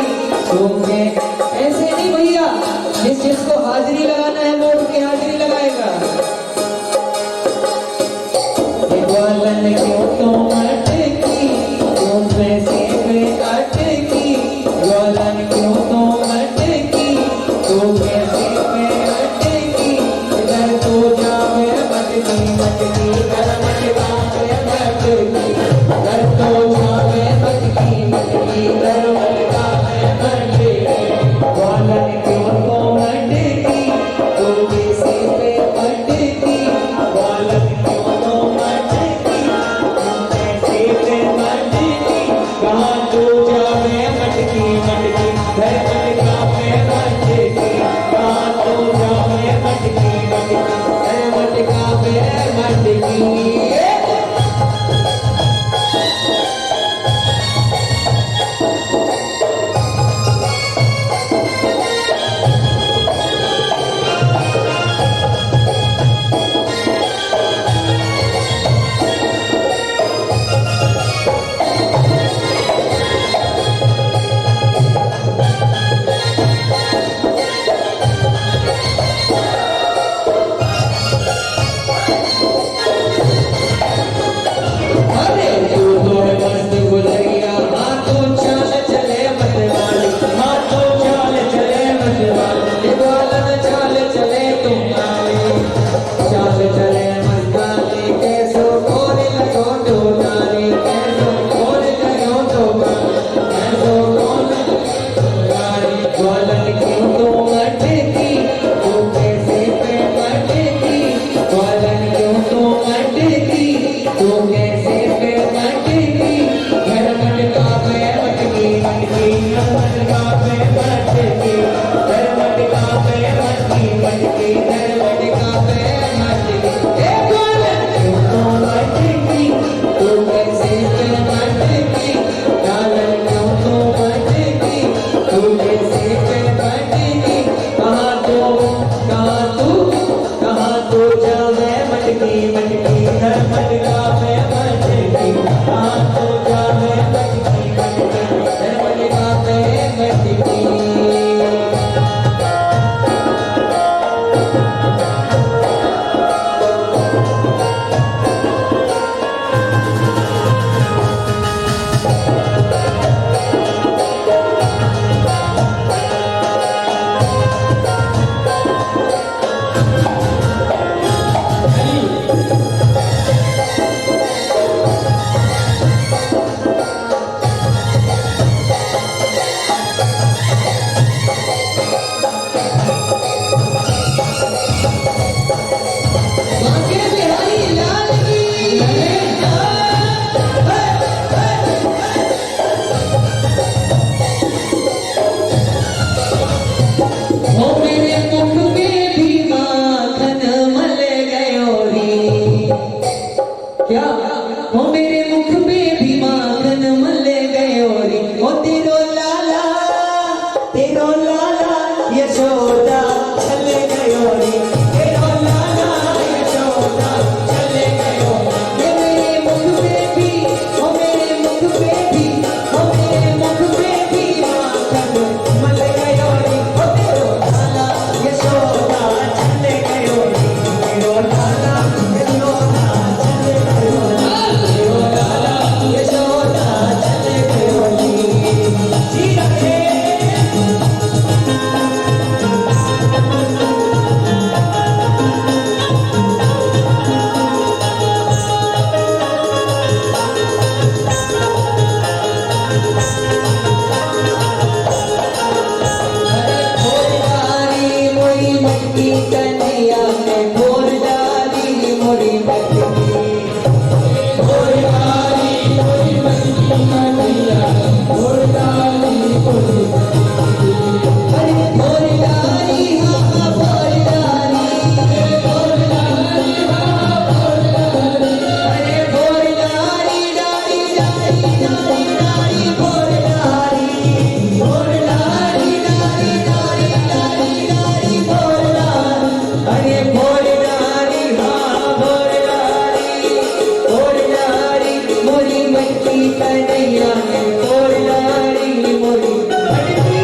कन्हैया ने तोड़ डाली मोरी मटकी,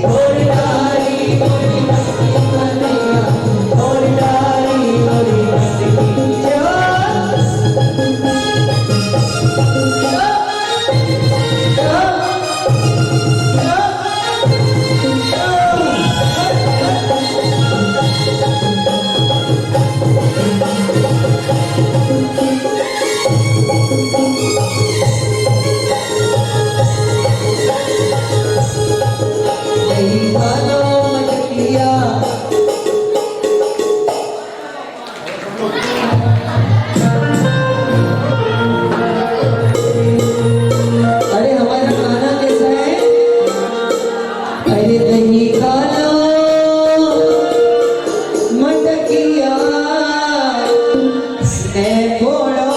तोड़ डाली मोरी मटकी कन्हैया, तोड़ डाली मोरी मटकी। अरे हमारा खाना कैसा है? अरे दही खा लो मटकिया, ए फोड़ो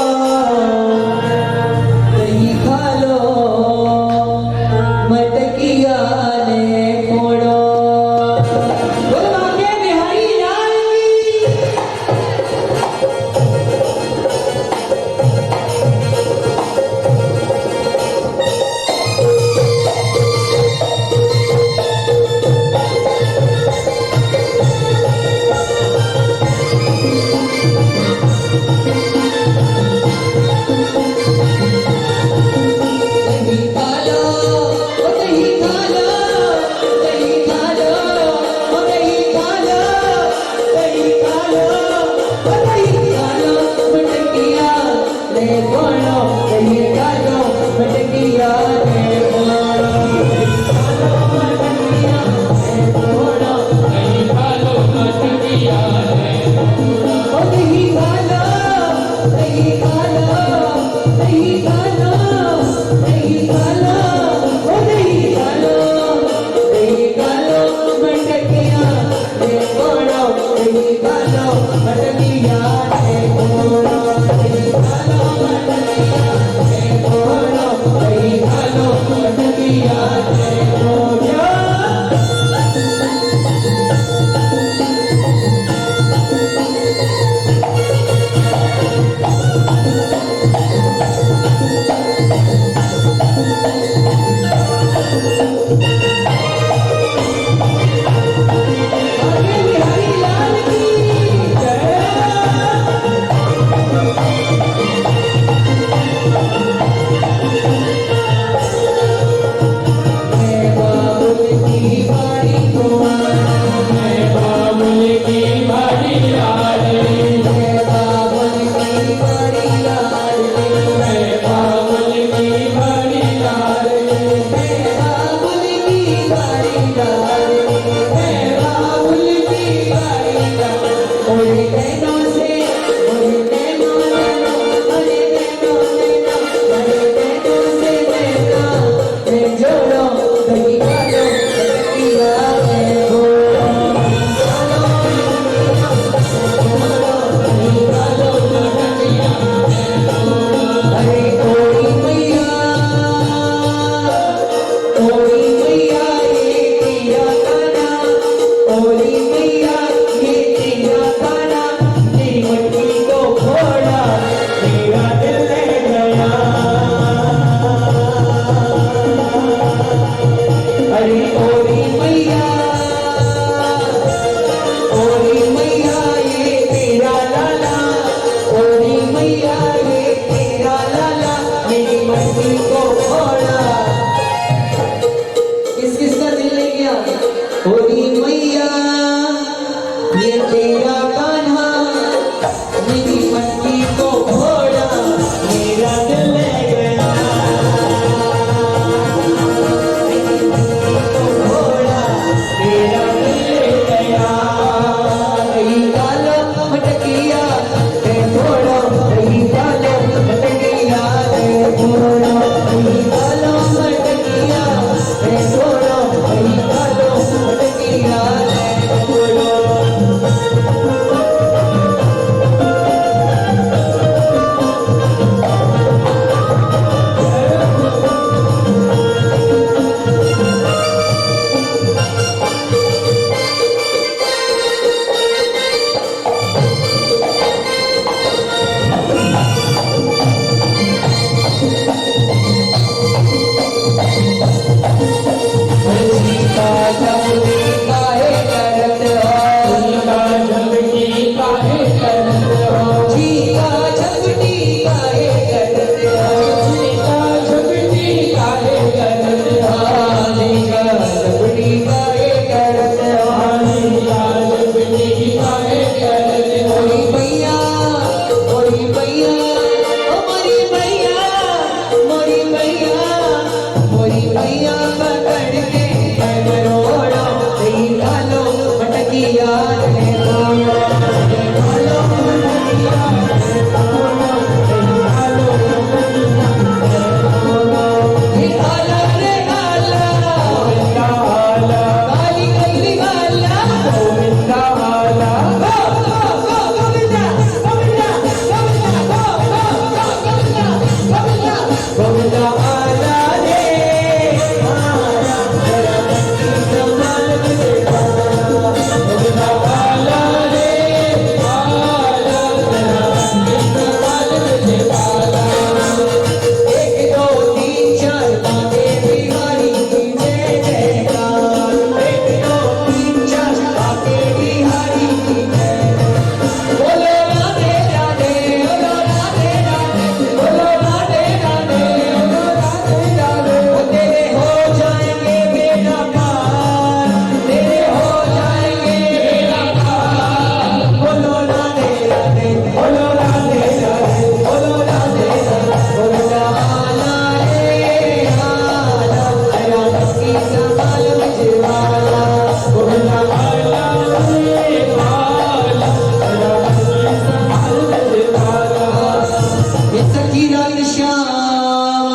रात शाम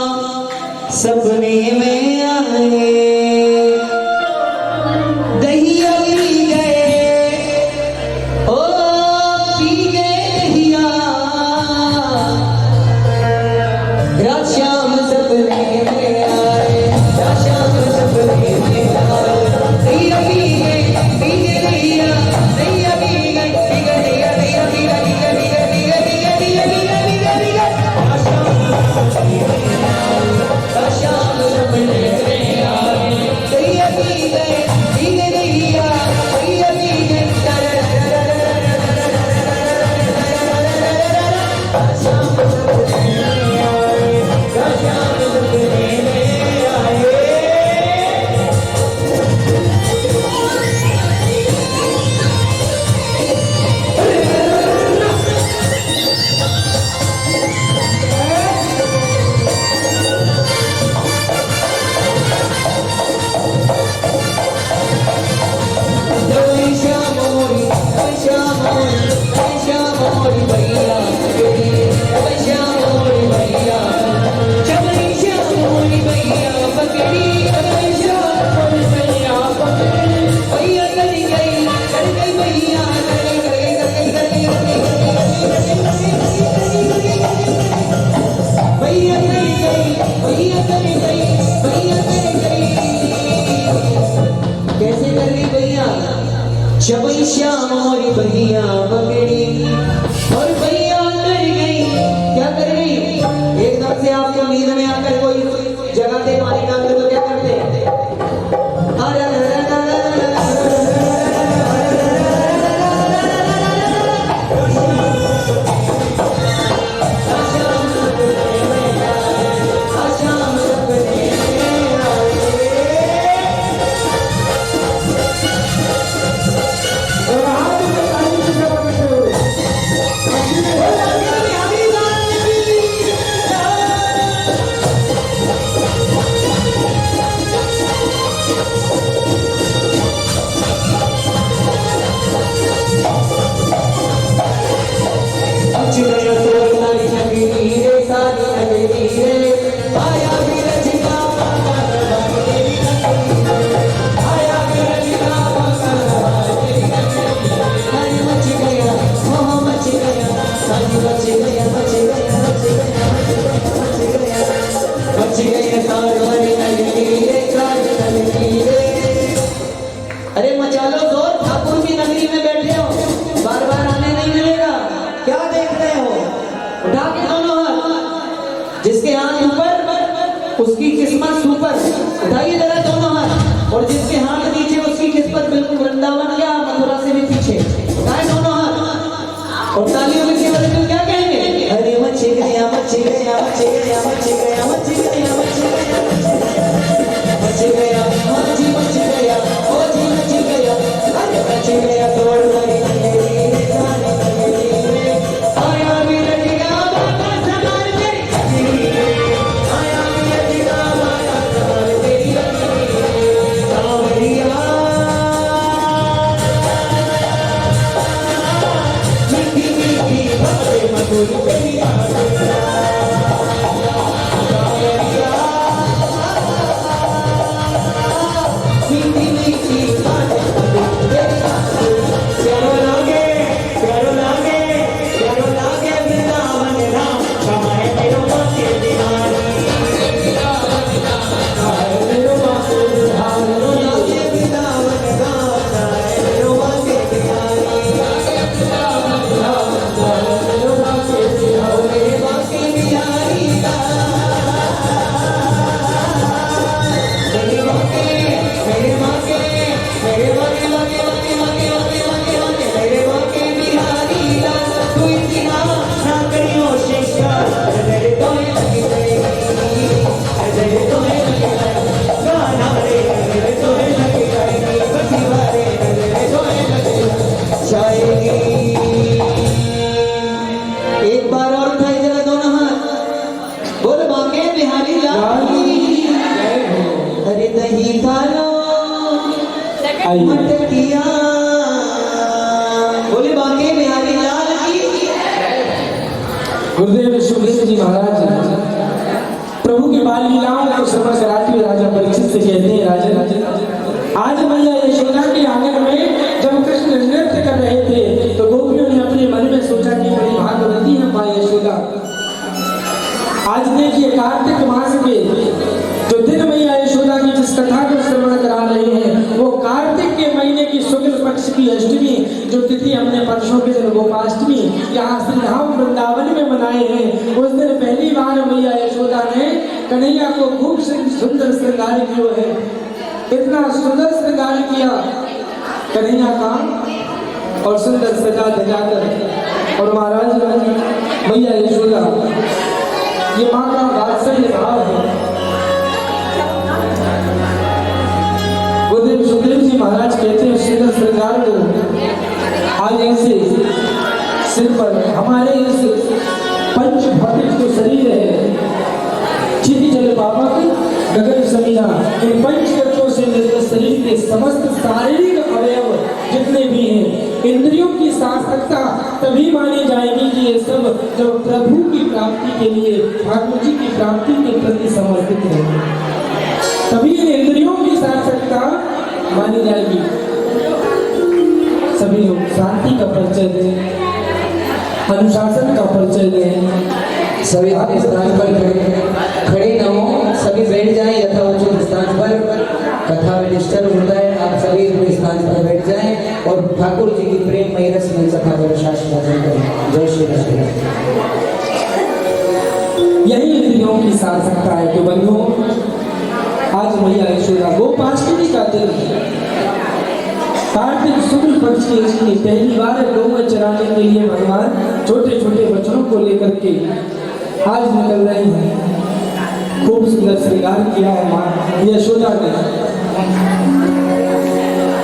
सपने में आए, दहिया पी गए, ओ पी गए दहिया, रात शाम सपने में आए, रात शाम सपने में आए, दहिया पी गए दहिया, दहिया पी गए दहिया, दहिया पी गए दहिया, दहिया पी गए दहिया, दहिया पी गए दहिया, दहिया रात शाम सपने में आए, रात शाम सपने में आए, दहिया पी गए दहिया, दहिया पी गए रात शाम सपने में आए, रात शाम सपने में आए। कैसे कर गई भैया? जबई श्याम मोरी भैया पकड़ी और भैया डर गई। क्या कर गई? एकदम से आपके नींद में आकर कोई जगह से पानी डालते तो क्या करते? और हाथ में ताली की सेवा करते हुए अरे मचा लो जोर, ठाकुर की नगरी में बैठे हो, बार बार आने नहीं मिलेगा। क्या देख रहे हो? उठा के दोनों हाथ, जिसके हाथ ऊपर उसकी किस्मत सुपर। उठाइए जरा दोनों हाथ, और जिसके हाथ नीचे उसकी किस्मत बिल्कुल वृंदावन या मथुरा से भी पीछे। उठाए दोनों हाथ और तालियों में केवल तुम क्या कहेंगे? अरे मच्छी गया मच्छी गया मच्छी गया मच्छी गया मच्छी गया मच्छी गया मच्छी गया मच्छी मच्छी गया ओ जी मच्छी गया, अरे मच्छी गया तोड़ लगी आया भी लगा बाबा समार तेरी, आया भी लगा बाबा समार तेरी कांवरिया मीठी मीठी बातें मधुर तेरी मटकिया बोले बांके बिहारी लाल की। गुरुदेव सुखदेव जी महाराज प्रभु की बाल लीलाओं को श्रवण कराते हुए राजा परीक्षित से कहते हैं, राजा आज मैया यशोदा के आंगन में जब कृष्ण नृत्य कर रहे थे तो गोपियों ने अपने मन में सोचा कि बड़ी भागवती है माँ यशोदा। आज देखिए कार्तिक मास में जो दिन मैया यशोदा की जिस कथा को श्रवण करा रहे हैं वो कार्तिक के महीने की शुक्ल पक्ष की अष्टमी जो तिथि हमने परसों के दिन गोपाष्टमी यहाँ श्रीधाम वृंदावन में मनाए हैं। उस दिन पहली बार मैया यशोदा ने कन्हैया को खूब सुंदर श्रृंगार किया है। इतना सुंदर श्रृंगार किया कन्हैया का और सुंदर सजा धजाकर और महाराज मैया यशोदा ये माँ का वात्सल्य भाव है। गुरुदेव सुखदेव जी महाराज कहते हैं सुंदर श्रृंगार को आज ऐसे सिर पर हमारे इस पंच भौतिक जो शरीर है चिति जल पावक गगन समीना इन पंच तत्वों से निर्मित शरीर के समस्त शारीरिक अवयव जितने भी हैं इंद्रियों की सार्थकता तभी मानी जाएगी कि ये सब जब प्रभु की प्राप्ति के लिए ठाकुर जी की प्राप्ति के प्रति समर्पित है तभी इन इंद्रियों की सार्थकता मानी जाएगी। सभी लोग शांति का परिचय दें, अनुशासन का परिचय दें। सभी अपने स्थान पर खड़े न हो, सभी बैठ जाएं यथाउचित स्थान पर। कथा में डिस्टर्ब होता है, आप सभी अपने स्थान पर बैठ जाएं और ठाकुर जी की प्रेममयी रसमयी कथा पर शासन करें। जय श्री कृष्ण। यही इंद्रियों की सार्थकता है कि बंधुओं आज मैया यशोदा गोपाष्टमी का दिन कार्तिक शुक्ल पक्ष की अष्टमी पहली बार गौ चराने के लिए भगवान छोटे छोटे बच्चों को लेकर के आज निकल रहे हैं। खूब सुंदर श्रृंगार किया है माँ यशोदा ने।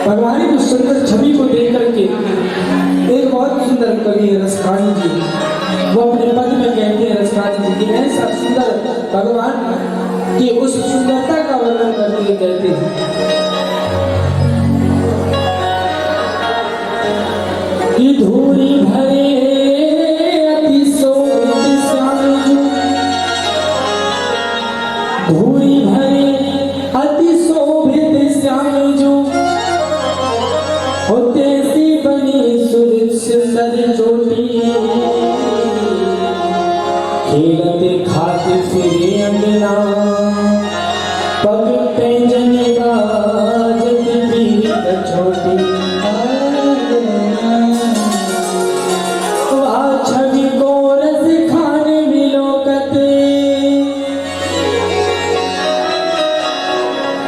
भगवान की सुंदर छवि को देख करके एक बहुत सुंदर कवि है रसखानी जी, वो अपने पद में कहते हैं रसखानी जी की ऐसा सुंदर भगवान कि उस सुंदरता का वर्णन करते हुए कहते हैं कि धूरी भरे अति शोभित श्यामजू, धूरी भरे अति शोभित श्यामजू होते सी बनी सुंदर चोटी खेलते खाते फिरे अंगना पग पैंजने बाजत बीत छोटी छवि को रस खाने मिलोकते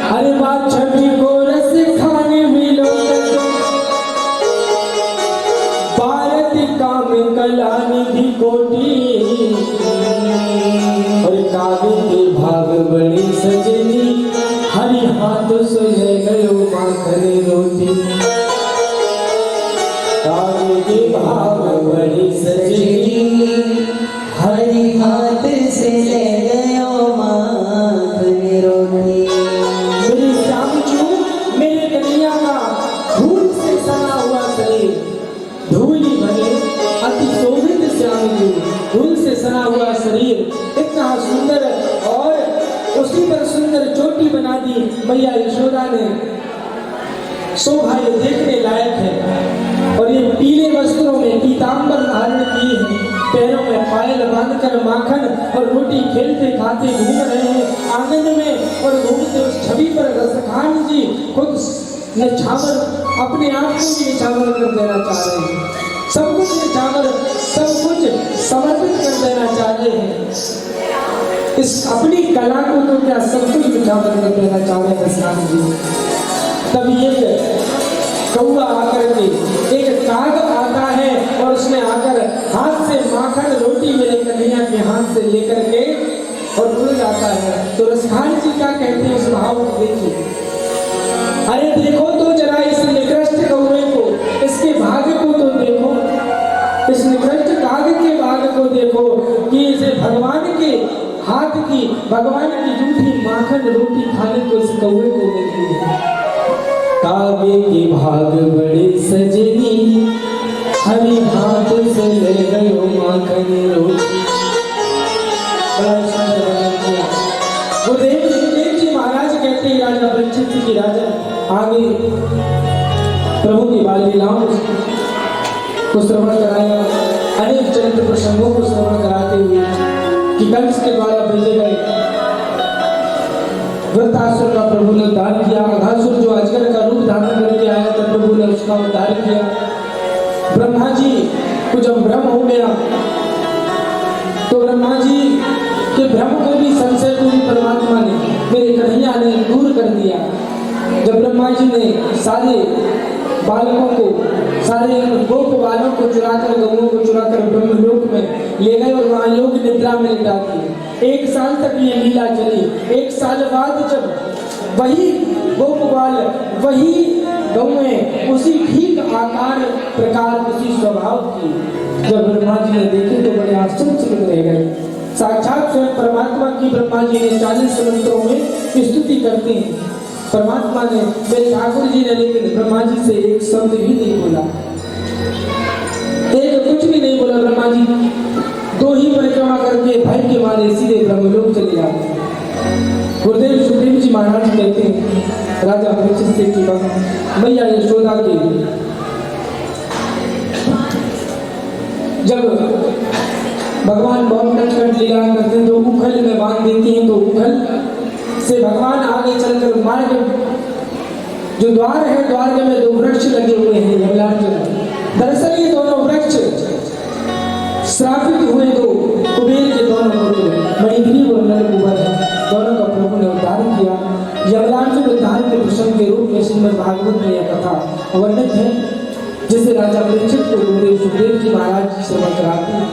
अरे बात छवि को रस खाने मिलोकते भारत काम कला निधि कोटि और काव्य के भाग बड़ी सजनी हरि हाथ सुझे गयो माखन रोटी। काव्य के भाग बड़ी सजनी हरि हाथ से ले गयो माखन रोटी। मेरे श्यामचू मेरे कन्हैया का धूल से सना हुआ शरीर, धूली भरे अति शोभित श्यामचू धूल से सना हुआ शरीर इतना सुंदर और उसी पर सुंदर चोटी बना दी मैया यशोदा ने। शोभा ये देखने लायक है और ये पीले वस्त्रों में पीतांबर धारण किए हैं, पैरों में पायल बांधकर माखन और रोटी खेलते खाते घूम रहे हैं आंगन में और घूमते उस छवि पर रसखान जी खुद निछावर अपने आप को भी निछावर कर देना चाह रहे हैं, सब कुछ निछावर सब कुछ समर्पित कर देना चाह रहे हैं। इस अपनी कला को तो क्या सब कुछ निछावर कर देना चाह रहे हैं रसखान जी। तभी एक कौआ आकर के एक काग आता है और उसने आकर हाथ से माखन रोटी मेरे कन्हैया के हाथ से लेकर के और उड़ जाता है। तो रसखान जी क्या कहते हैं उस भाव को देखिए, अरे देखो तो जरा इस निकृष्ट कौवे को, इसके भाग्य को तो देखो, इस निकृष्ट काग के भाग्य को देखो कि इसे भगवान के हाथ की भगवान की जूठी माखन रोटी खाने को इस कौवे को मिलती है। काव्य के भाग बड़े सजनी हरि हाथ से ले गयो माखन रोटी। बड़ा सुंदर वर्णन किया। गुरुदेव जी महाराज कहते हैं राजा परीक्षित की राजा आगे प्रभु की बाल लीलाओं को श्रवण कराया, अनेक चरित्र प्रसंगों को श्रवण कराते हुए कि कंस के द्वारा भेजे गए वृत्तासुर का प्रभु ने उद्धार किया। अघासुर जो अजगर का रूप धारण करके आया था, प्रभु ने उसका उद्धार किया। ब्रह्मा जी को जब भ्रम हो गया तो ब्रह्मा जी के भ्रम को भी संशय को भी परमात्मा ने, मेरे कन्हैया ने दूर कर दिया। जब ब्रह्मा जी ने सारे बालकों को, सारे गोप बालों को चुराकर, गौओं को चुराकर ब्रह्मलोक में ले गए और वहां योग निद्रा में लिटा दिए। 1 साल तक ये लीला चली। 1 साल बाद जब वही गोप बाल, वही गौएं उसी ठीक आकार प्रकार उसी स्वभाव की जब ब्रह्मा जी ने देखे तो बड़े आश्चर्यचकित रह गए। साक्षात स्वयं परमात्मा की ब्रह्मा जी ने 40 मंत्रों में स्तुति करते हैं। परमात्मा ने, मेरे ठाकुर जी ने लेकिन ब्रह्मा जी से एक शब्द भी नहीं बोला, एक कुछ भी नहीं बोला। ब्रह्मा जी 2 ही परिक्रमा करके भय के मारे सीधे ब्रह्मलोक चले जाते। गुरुदेव सुखदेव जी महाराज कहते हैं राजा परीक्षित की बात, मैया यशोदा के जब भगवान बहुत कटकट लीला करते हैं तो उखल में बांध देती हैं, तो उखल से भगवान आगे चलकर मार्ग, जो द्वार है, द्वार में 2 वृक्ष लगे हुए हैं यमलार्जुन। दरअसल ये दोनों वृक्ष श्रापित हुए 2 कुबेर के दोनों पुत्र मणिग्रीव और नलकूबर हैं। दोनों का प्रभु ने उद्धार किया। यमलार्जुन उद्धार के प्रसंग के रूप में श्रीमद् भागवत में यह कथा वर्णित है, जिसे राजा परीक्षित को गुरुदेव सुखदेव जी महाराज श्रवण कराते हैं।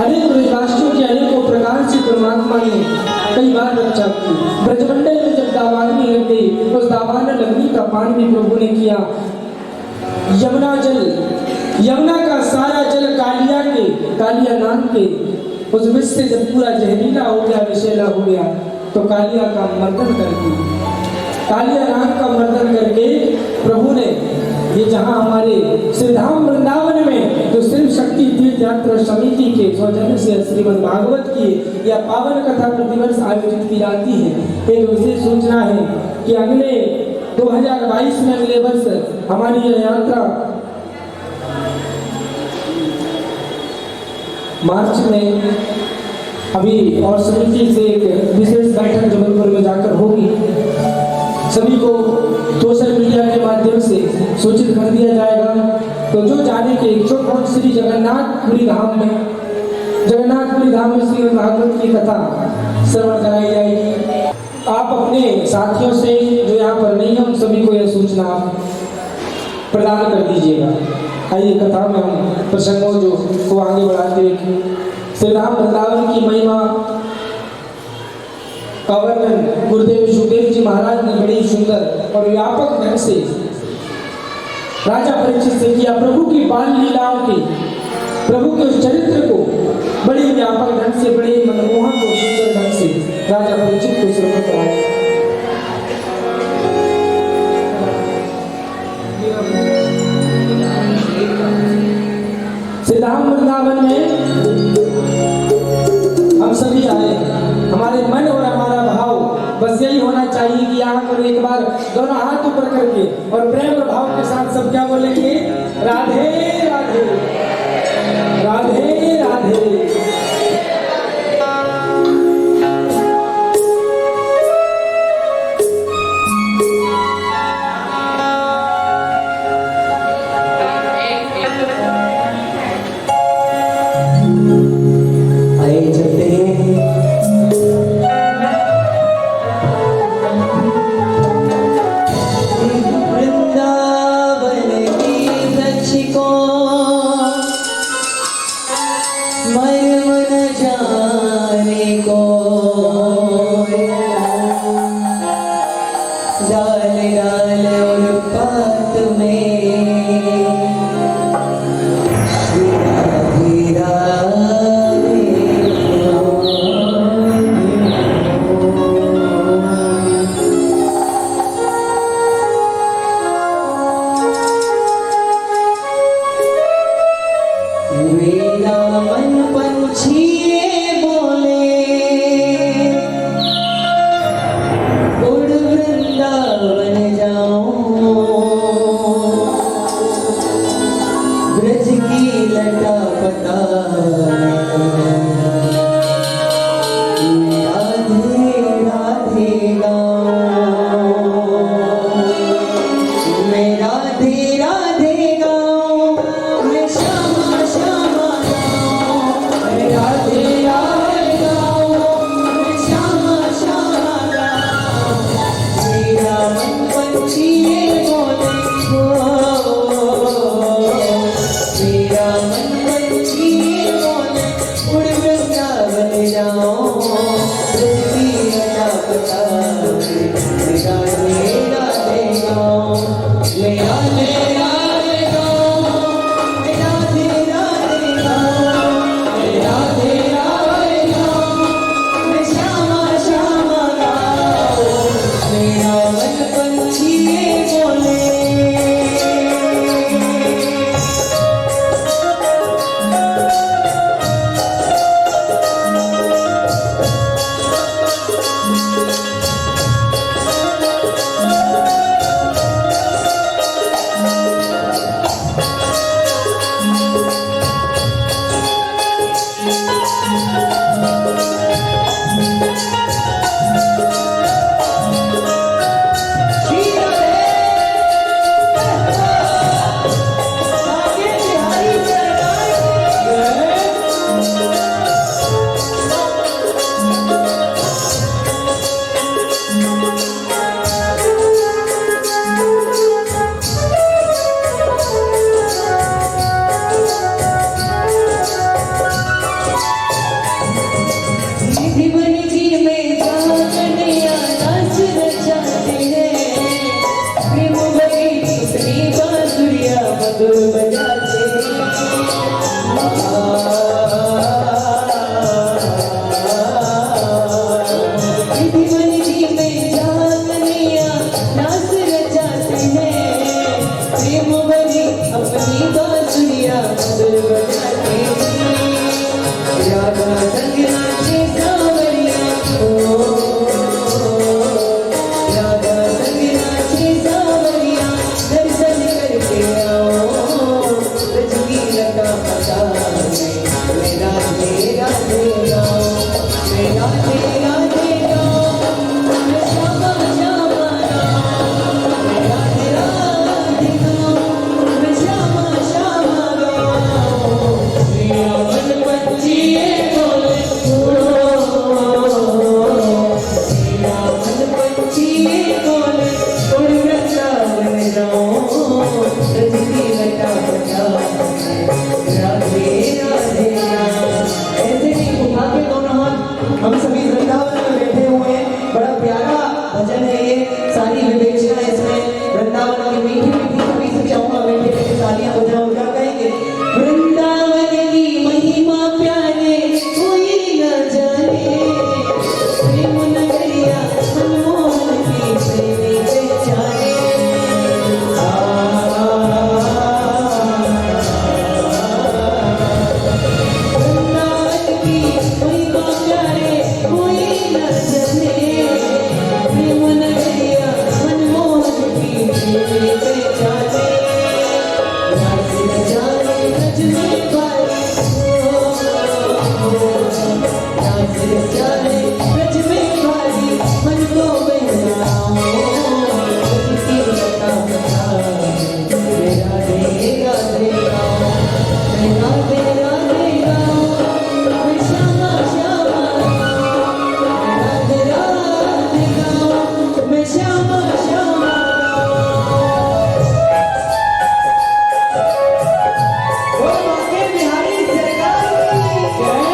अनेक ब्रजवासियों के अनेकों प्रकार से परमात्मा ने कई बार रक्षा की। ब्रजमंडल में जब दावाग्नि लग गई, उस दावानल अग्नि का पान भी प्रभु ने किया। यमुना जल, यमुना का सारा जल कालिया नाम के उस विष से जब पूरा जहरीला हो गया, विषैला हो गया, तो कालिया का मर्दन कर दिया। कालिया नाग का मर्दन करके प्रभु ने, ये जहाँ हमारे श्रीधाम वृंदावन में जो शिव शक्ति तीर्थ यात्रा समिति के सौजन्य से श्रीमद् भागवत की यह पावन कथा प्रतिवर्ष आयोजित की जाती है। एक विशेष सूचना है कि अगले 2022 में, अगले वर्ष हमारी यह यात्रा मार्च में अभी और समिति से एक विशेष बैठक जबलपुर में जाकर होगी। सभी को सोशल मीडिया के माध्यम से सूचित कर दिया जाएगा। तो जो जाने के इच्छुक हो, श्री जगन्नाथपुरी धाम में श्री भागवत की कथा श्रवण कराई जाएगी। आप अपने साथियों से जो यहाँ पर नहीं है, उन सभी को यह सूचना प्रदान कर दीजिएगा। आइए कथा में हम प्रसंगों जो को आगे बढ़ाते हुए श्री राम वृंदावन की महिमा का वर्णन गुरुदेव सुखदेव जी महाराज ने बड़ी सुंदर और व्यापक ढंग से राजा परीक्षित से किया। प्रभु की बाल लीलाओं की, प्रभु के उस चरित्र को बड़ी व्यापक ढंग से, बड़े मनमोहक और सुंदर ढंग से राजा परीक्षित को श्रवण कराया। श्रीधाम वृंदावन में हम सभी आए, हमारे मन और हमारा भाव बस यही होना चाहिए कि यहाँ पर एक बार दोनों हाथ ऊपर करके और प्रेम और भाव के साथ सब क्या बोलेंगे, राधे राधे राधे राधे। मन मन रजनी रटा पता राधे राधे गाओ ले राधे राधे गाओ राधे राधे गाओ राधे राधे गाओ मैं श्यामा श्यामा गाओ मेरा मन पंछी बोले हम सभी वृंदावन में बैठे हुए हैं। बड़ा प्यारा भजन है ये, सारी विवेचना इसमें वृंदावन की मीठी मीठी सभी से चाहूंगा बैठे बैठे तालियां बजा कहेंगे। वृंदावन की महिमा प्यारे कोई न जाने, प्रेम नगरिया मनमोहन की प्रेमी पहचाने। वृंदावन की महिमा प्यारे कोई न जाने, प्रेम नगरिया मनमोहन की प्रेमी पहचाने। राज न जाने रज में पाए, राज न जाने रज में पाए, मन को बहलाओ, उसकी लता राधे राधे गाओ, राधे राधे गाओ, मैं श्यामा श्यामा राधे राधे गाओ, मैं श्यामा श्यामा वो बाके बिहारी सरकार की जय।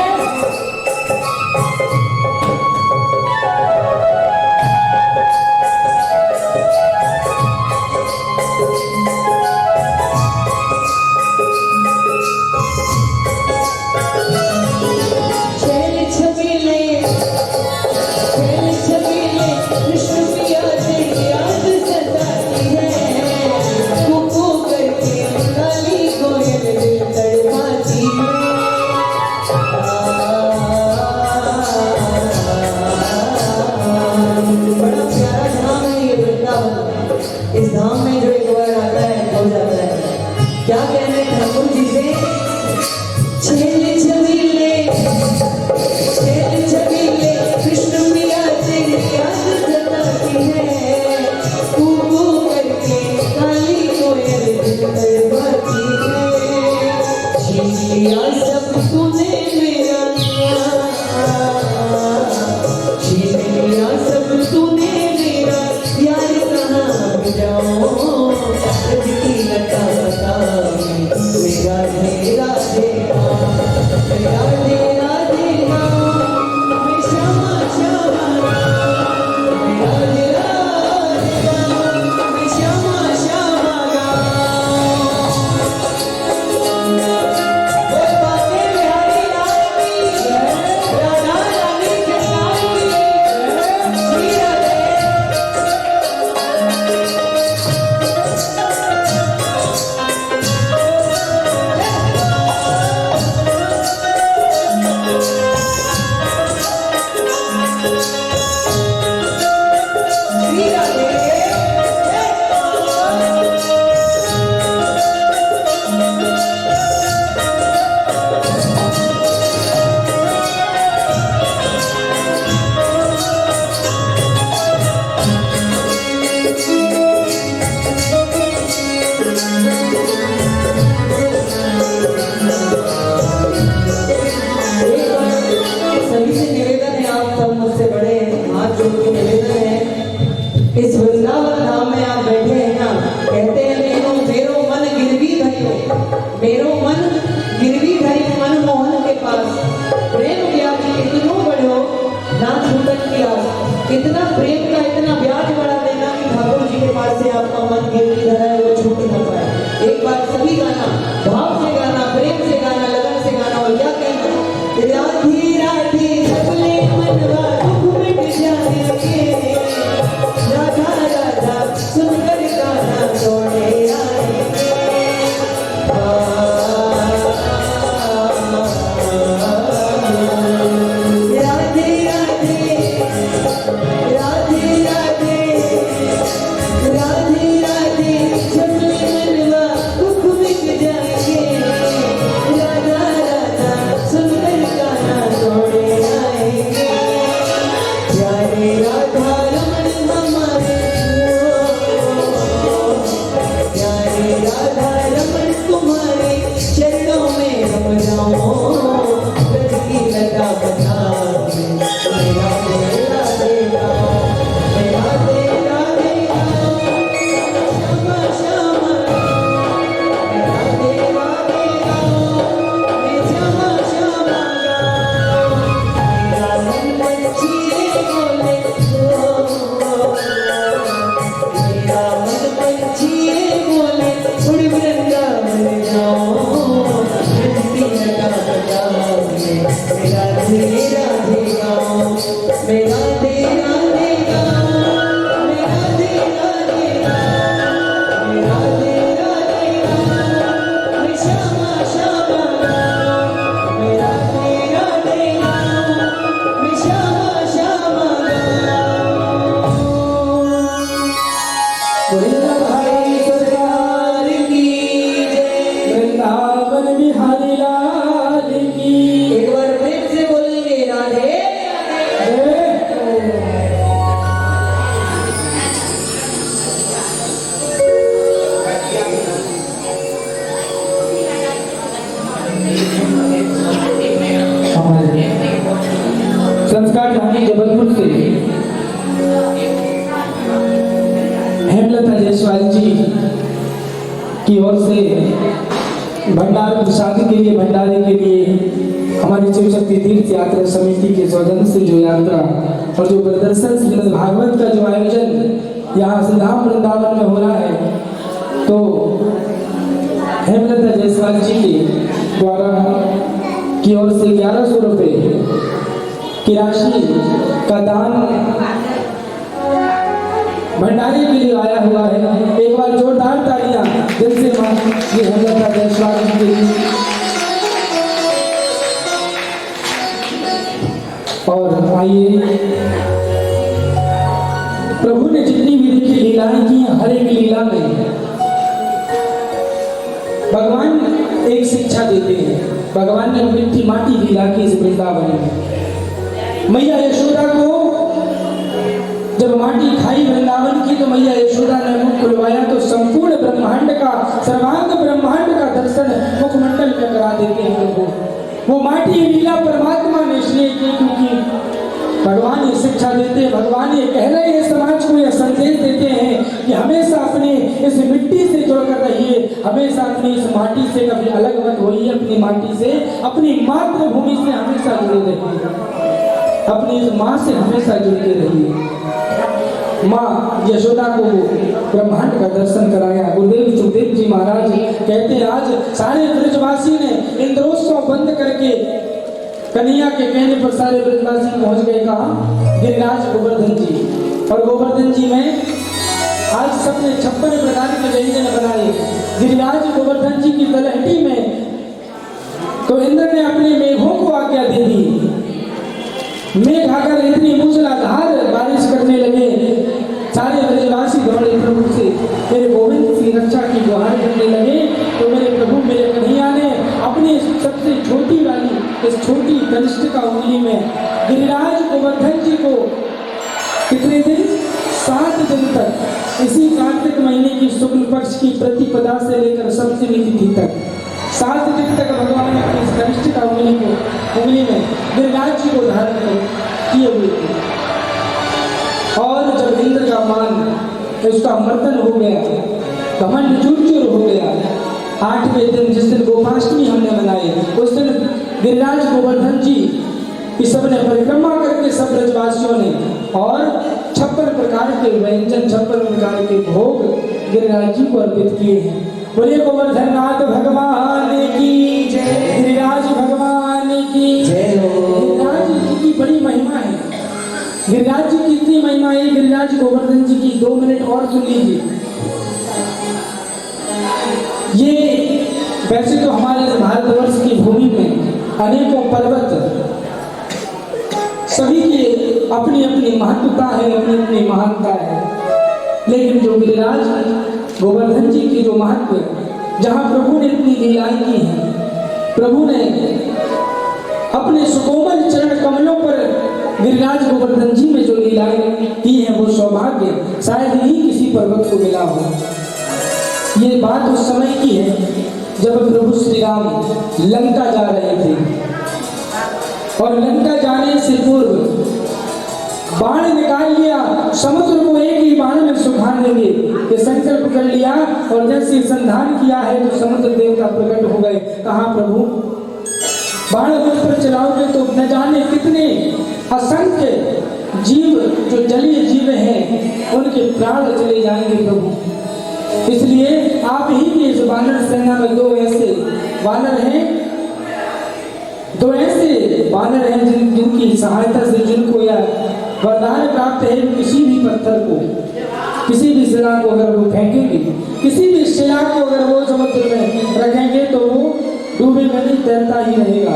से बड़े हाथ जोड़ के निवेदन है, इस वृंदावन धाम में आप बैठे हैं ना, कहते हैं मेरो मन गिरवी धरियो, मेरो मन गिरवी धरियो मन मोहन के पास, प्रेम ब्याज इतनो बढ़ो ना छूटन की आस। इतना प्रेम का इतना ब्याज बढ़ा देना कि ठाकुर जी के पास से आपका मन गिरवी धरा है, वो छूट ना पाए। एक बार सभी गाना, भाव से गाना, प्रेम से गाना, लगन से गाना। और क्या कहना, राधी राधी सबले मनवा दुख मिट जाने लगे, राधा राधा सुनकर गाना छोड़े आएंगे। राधे राधे राधे राधे राधे राधे सबले मनवा दुख मिट जाएंगे, राधा राधा सुनकर गाना छोड़े आएंगे। प्यारे राधा रमण हमारे, प्यारे राधा रमण तुम्हारे चरणों में हम जाओ, ब्रज की लता बता मेरा तेरा देगा, मेरा तेरा देगा, श्यामा श्यामा मेरा तेरा देगा, मैं श्यामा श्यामा मेरा मन पंछी बोले, मेरा मन पंछी बोले, उड़ वृंदावन जाओ, ब्रज की लता बता मेरा तेरा देगा, मेरा तेरा देगा, मेरा तेरा देगा, मेरा तेरा देगा, मैं श्यामा श्यामा मेरा तेरा देगा, मैं श्यामा श्यामा भाई सरकार की जय। वृंदावन बिहारी लाल की एक बार प्रेम से बोलेंगे राधे जय। हमारे संस्कार धानी जबलपुर से हेमलता जायसवाल जी की ओर से भंडार प्रसाद के लिए, भंडारे के लिए हमारी शिव शक्ति तीर्थ यात्रा समिति के सौजन्य से जो यात्रा और जो प्रदर्शन श्रीमद् भागवत का जो आयोजन यहाँ श्रीधाम वृंदावन में हो रहा है, तो हेमलता जायसवाल जी के द्वारा की ओर से 1100 रुपये की राशि का दान भंडारे के लिए आया हुआ है। एक बार जोरदार तालियां दिल से मांगिए हेमलता जायसवाल जी के लिए। और आइए, प्रभु ने जितनी भी देखी लीलाएं की, हर एक लीला में भगवान एक शिक्षा देते हैं। भगवान ने मिट्टी माटी लीला की इस वृंदावन में। मैया यशोदा को जब माटी खाई वृंदावन की, तो मैया यशोदा ने मुख खुलवाया तो संपूर्ण ब्रह्मांड का, सर्वांग ब्रह्मांड का दर्शन मुखमंडल में करा देते हैं प्रभु। वो माटी लीला परमात्मा ने इसलिए की क्योंकि भगवान ये शिक्षा देते हैं, भगवान ये कह रहे हैं, समाज को यह संदेश देते हैं कि हमेशा अपने इस मिट्टी से जुड़कर रहिए, हमेशा अपनी इस माटी से कभी अलग मत होइए, अपनी माटी से, अपनी मातृभूमि से हमेशा जुड़े रहिए, अपनी इस माँ से हमेशा जुड़ते रहिए। माँ यशोदा को ब्रह्मांड का दर्शन कराया। गुरुदेव सुखदेव जी महाराज कहते हैं, आज सारे ब्रजवासी ने इंद्रोत्सव बंद करके कन्हैया के कहने पर सारे ब्रजवासी पहुंच गए कहाँ? गिरिराज गोवर्धन जी। और गोवर्धन जी में आज सबने 56 प्रकार के व्यंजन बनाए। गिरिराज गोवर्धन जी की तलहटी में तो इंद्र ने अपने मेघों को आज्ञा दे दी। मेघ आकर इतनी मूसलाधार बारिश करने लगे, सारे ब्रजवासी दौड़े प्रभु से, मेरे गोविंद की रक्षा की गुहार करने लगे। तो मेरे प्रभु, मेरे कन्हैया ने अपनी सबसे छोटी वाली इस छोटी कनिष्ठ का उंगली में गिरिराज गोवर्धन जी को कितने दिन? 7 दिन तक, इसी कार्तिक महीने की शुक्ल पक्ष की प्रतिपदा से लेकर सप्तमी तिथि तक 7 दिन तक भगवान ने अपनी कनिष्ठ का उंगली में गिरिराज जी को धारण कर किए हुए थे। और जब इंद्र का मान उसका मर्दन हो गया, घमंड चूर चूर हो गया, 8वें दिन जिस दिन गोपाष्टमी हमने मनाई, उस दिन गिरिराज गोवर्धन जी की सबने परिक्रमा करके सब ब्रजवासियों ने और 56 प्रकार के व्यंजन, 56 प्रकार के भोग गिरिराज जी को अर्पित किए हैं। बोलिए गोवर्धन नाथ भगवान की जय, गिरिराज भगवान की जय हो। गिरिराज जी की बड़ी महिमा है। गिरिराज जी की इतनी महिमा है, गिरिराज गोवर्धन जी की 2 मिनट और सुन लीजिए। ये वैसे तो हमारे भारतवर्ष की भूमि में अनेकों पर्वत, सभी की अपनी अपनी महत्वता है, अपनी अपनी महानता है, लेकिन जो गिरिराज गोवर्धन जी की जो महत्व है, जहाँ प्रभु ने इतनी लीलाएं की हैं, प्रभु ने अपने सुकोमल चरण कमलों पर गिरिराज गोवर्धन जी में जो लीलाएं की हैं, वो सौभाग्य शायद ही किसी पर्वत को मिला हो। ये बात उस समय की है जब प्रभु श्री राम लंका जा रहे थे और लंका जाने से पूर्व बाण निकाल लिया, समुद्र को एक ही बाण में सुखा देंगे, ये संकल्प कर लिया और जैसे संधान किया है तो समुद्र देवता प्रकट हो गए। कहा प्रभु बाण मुझ पर चलाओगे तो न जाने कितने असंख्य जीव जो जलीय जीव हैं उनके प्राण चले जाएंगे प्रभु। इसलिए आप ही की इस वानर सेना में 2 ऐसे वानर हैं, 2 ऐसे वानर हैं जिनकी सहायता से, जिनको यह वरदान प्राप्त है, किसी भी पत्थर को, किसी भी शिला को अगर वो फेंकेंगे, किसी भी शिला को अगर वो समुद्र में रखेंगे तो वो डूबेगा नहीं, तैरता ही रहेगा।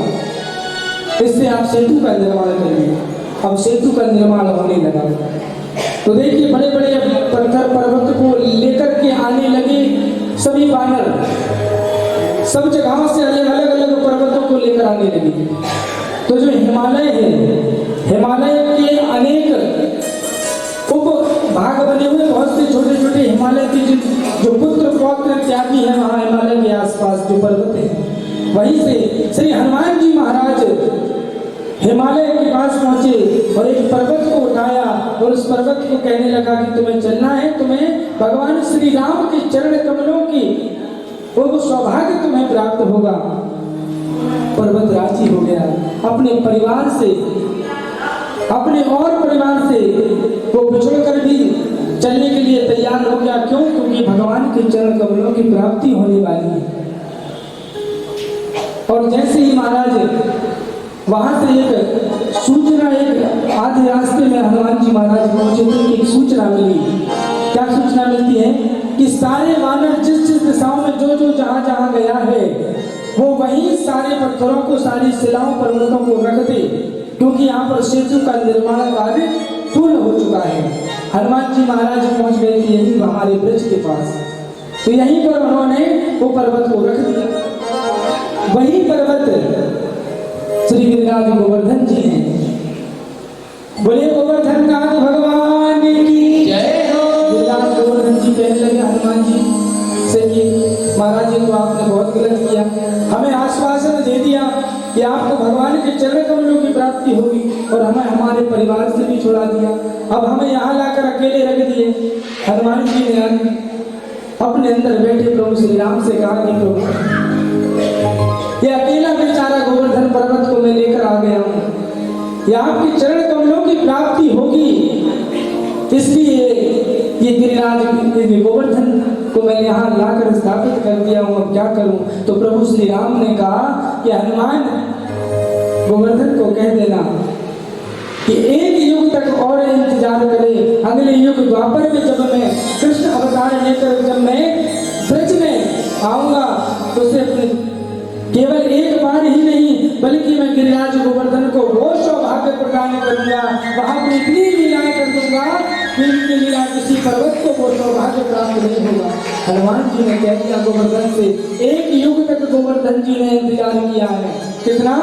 इससे आप सेतु का निर्माण करेंगे। अब सेतु का निर्माण होने लगा तो देखिए बड़े बड़े पत्थर पर्वत को लेकर के आने लगे सभी वानर, सब जगहों से अलग अलग पर्वतों को लेकर आने लगे। तो जो हिमालय है, हिमालय के अनेक उप भाग बने हुए, बहुत से छोटे छोटे हिमालय के जो पुत्र पौत्र इत्यादि है, वहाँ हिमालय के आसपास जो पर्वत है, वहीं से श्री हनुमान जी महाराज हिमालय के पास पहुंचे और एक पर्वत को उठाया और उस पर्वत को कहने लगा कि तुम्हें चलना है, तुम्हें भगवान श्री राम के चरण कमलों की वो सौभाग्य तुम्हें प्राप्त होगा। पर्वत राजी हो गया, अपने परिवार से, अपने और परिवार से वो बिछड़ कर भी चलने के लिए तैयार हो गया। क्यों? क्योंकि भगवान के चरण कमलों की प्राप्ति होने वाली है। और जैसे ही महाराज वहां से एक सूचना, एक आधे रास्ते में हनुमान जी महाराज पहुंचे थे कि एक सूचना मिली। क्या सूचना मिलती है कि सारे वानर जिस जिस दिशाओं में जो जो जहां जहां गया है वो वहीं सारे पत्थरों को, सारी शिलाओं पर्वतों को रख दे, क्योंकि यहाँ पर सेतु का निर्माण कार्य पूर्ण हो चुका है। हनुमान जी महाराज पहुंच गए थे यही हमारे ब्रज के पास, तो यहीं पर उन्होंने वो पर्वत को रख दिया। वही पर्वत श्री गिरिराज गोवर्धन जी हैं। बोले गोवर्धन नाथ भगवान की जय हो। गिरिराज गोवर्धन जी कहने लगे हनुमान जी से कि महाराज जी तो आपने बहुत गलत किया, हमें आश्वासन दे दिया कि आपको भगवान के चरण कमलों की प्राप्ति होगी और हमें हमारे परिवार से भी छुड़ा दिया, अब हमें यहाँ लाकर अकेले रख दिए। हनुमान जी ने अपने अंदर बैठे प्रभु श्री राम से कहा कि प्रभु ये अकेला बेचारा गोवर्धन पर्वत को मैं लेकर आ गया हूँ, ये आपके चरण कमलों की प्राप्ति होगी, इसलिए ये गिरिराज गोवर्धन को मैं यहाँ लाकर स्थापित कर दिया हूँ, अब क्या करूँ? तो प्रभु श्री राम ने कहा कि हनुमान गोवर्धन को कह देना कि एक युग तक और इंतजार करे, अगले युग द्वापर में जब मैं कृष्ण अवतार लेकर जब मैं ब्रज में आऊंगा तो उसे अपने केवल एक बार ही नहीं बल्कि मैं गिरिराज गोवर्धन को वो सौभाग्य प्रदान करूंगा, वहां पर इतनी लीलाएं कर दूंगा कि इनकी लीला किसी पर्वत को वो सौभाग्य प्राप्त नहीं होगा। हनुमान जी ने कह दिया गोवर्धन से, एक युग तक गोवर्धन जी ने इंतजार किया है। कितना?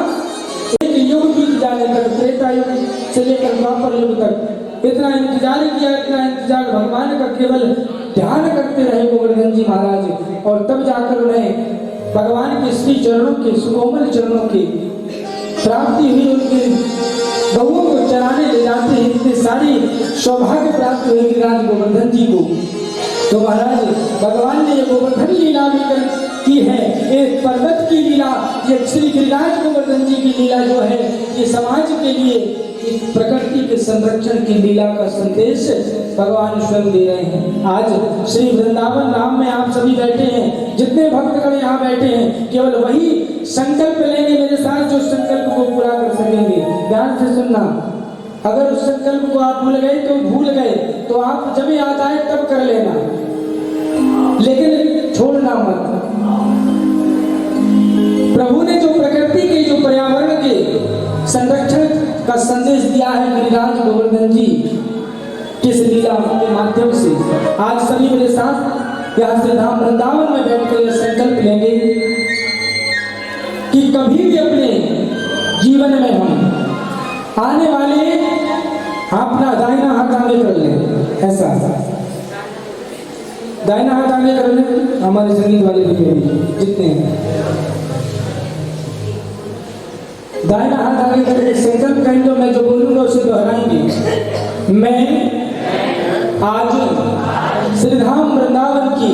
एक युग बीत जाने तक, त्रेता युग से लेकर द्वापर युग तक इतना इंतजार किया, इतना इंतजार भगवान का केवल ध्यान करते रहे गोवर्धन जी महाराज, और तब जाकर उन्हें भगवान के श्री चरणों के, सुकोमल चरणों की प्राप्ति हुई। उनके गौओं को चराने ले जाते हैं, इतने सारी सौभाग्य प्राप्त हुए गिरिराज गोवर्धन जी को। तो महाराज भगवान ने ये गोवर्धन लीला भी की है, एक पर्वत की लीला, ये श्री गिरिराज गोवर्धन जी की लीला जो है ये समाज के लिए एक प्रकृति के संरक्षण की लीला का संदेश भगवान स्वयं दे रहे हैं। आज श्री वृंदावन धाम में आप सभी बैठे हैं, जितने भक्तगण यहाँ बैठे हैं, केवल वही संकल्प लेंगे मेरे साथ जो संकल्प को पूरा कर सकेंगे। ध्यान से सुनना, अगर उस संकल्प को आप भूल गए तो भूल गए, तो आप जब याद आए तब कर लेना, लेकिन छोड़ना मत। प्रभु ने जो प्रकृति के, जो पर्यावरण के संरक्षण का संदेश दिया है गिरिराज गोवर्धन जी किस लीला के माध्यम से, आज सभी मेरे साथ यहाँ से धाम वृंदावन में बैठकर यह संकल्प लेंगे कि कभी भी अपने जीवन में हम आने वाले अपना दाहिना हाथ आगे कर लें, ऐसा दाहिना हाथ आगे कर लें। हमारे संगीत वाले भी जितने हैं दाहिना हाथ आगे करके संकल्प करेंगे, मैं जो बोलूंगा उसे दोहराएंगे। मैं आज श्रीधाम वृंदावन की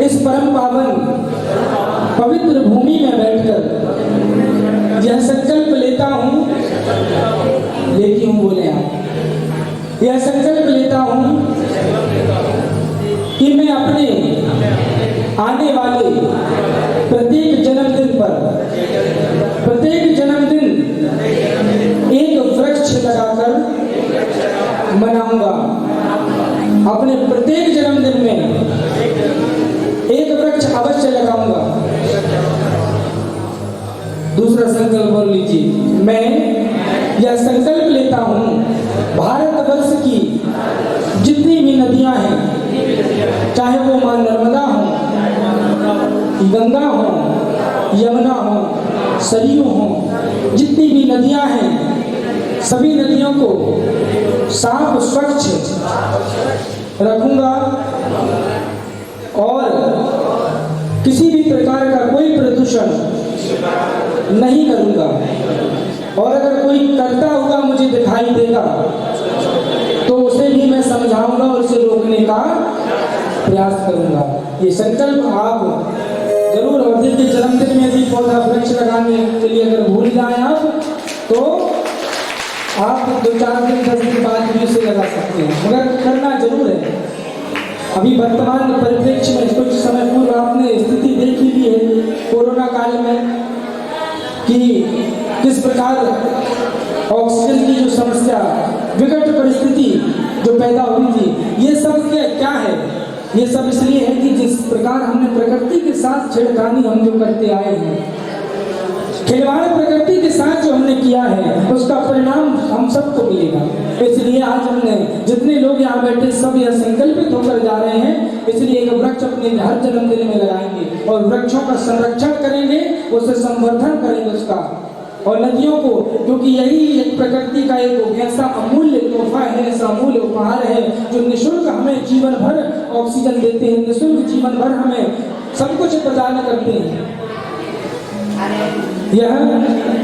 इस परम पावन पवित्र भूमि में बैठकर यह संकल्प लेता हूँ, लेती हूँ बोले आप, यह संकल्प लेता हूँ कि मैं अपने आने वाले प्रत्येक जन्मदिन पर, प्रत्येक जन्मदिन एक वृक्ष लगाकर मनाऊंगा। अपने प्रत्येक जन्मदिन में एक वृक्ष अवश्य लगाऊंगा। दूसरा संकल्प बोल लीजिए, मैं यह संकल्प लेता हूं भारतवर्ष की जितनी भी नदियां हैं, चाहे वो मां नर्मदा हो, गंगा हो, यमुना हो, सरयू हो, जितनी भी नदियां हैं सभी नदियों को साफ स्वच्छ रखूंगा और किसी भी प्रकार का कोई प्रदूषण नहीं करूंगा। और अगर कोई करता हुआ मुझे दिखाई देगा तो उसे भी मैं समझाऊंगा और उसे रोकने का प्रयास करूंगा। ये संकल्प आप जरूर, अवधि के जन्मदिन में भी पौधा वृक्ष लगाने के लिए अगर भूल जाए आप तो आप 2-4 दिन 10 दिन बाद भी उसे लगा सकते हैं, मगर करना जरूर है। अभी वर्तमान परिप्रेक्ष्य में कुछ समय पूर्व आपने स्थिति देखी भी है कोरोना काल में कि किस प्रकार ऑक्सीजन की जो समस्या, विकट परिस्थिति जो पैदा हुई थी, ये सब क्या है? ये सब इसलिए है कि जिस प्रकार हमने प्रकृति के साथ छेड़खानी हम जो करते आए हैं, खिलवाड़ प्रकृति के साथ जो हमने किया है उसका परिणाम हम सबको मिलेगा। इसलिए आज हमने जितने लोग यहाँ बैठे सब यह संकल्पित होकर जा रहे हैं, इसलिए एक वृक्ष अपने हर जन्मदिन में लगाएंगे और वृक्षों का संरक्षण करेंगे, उसे संवर्धन करेंगे उसका। और नदियों को, क्योंकि यही एक प्रकृति का एक ऐसा अमूल्य तोहफा है, ऐसा अमूल्य उपहार है जो निःशुल्क हमें जीवन भर ऑक्सीजन देते हैं, निःशुल्क जीवन भर हमें सब कुछ प्रदान करते हैं। यह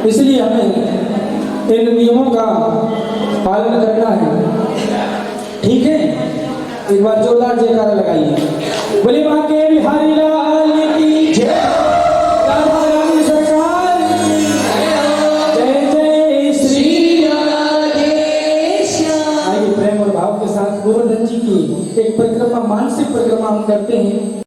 इसलिए हमें इन नियमों का पालन करना है, ठीक है? एक बार जोरदार जयकारा लगाइए, बोले मां के बिहारी लाल की जय, राधा रानी सरकार की जय, जय श्री राधेश। आइए प्रेम और भाव के साथ गोवर्धन जी की एक परिक्रमा, मानसिक परिक्रमा हम करते हैं।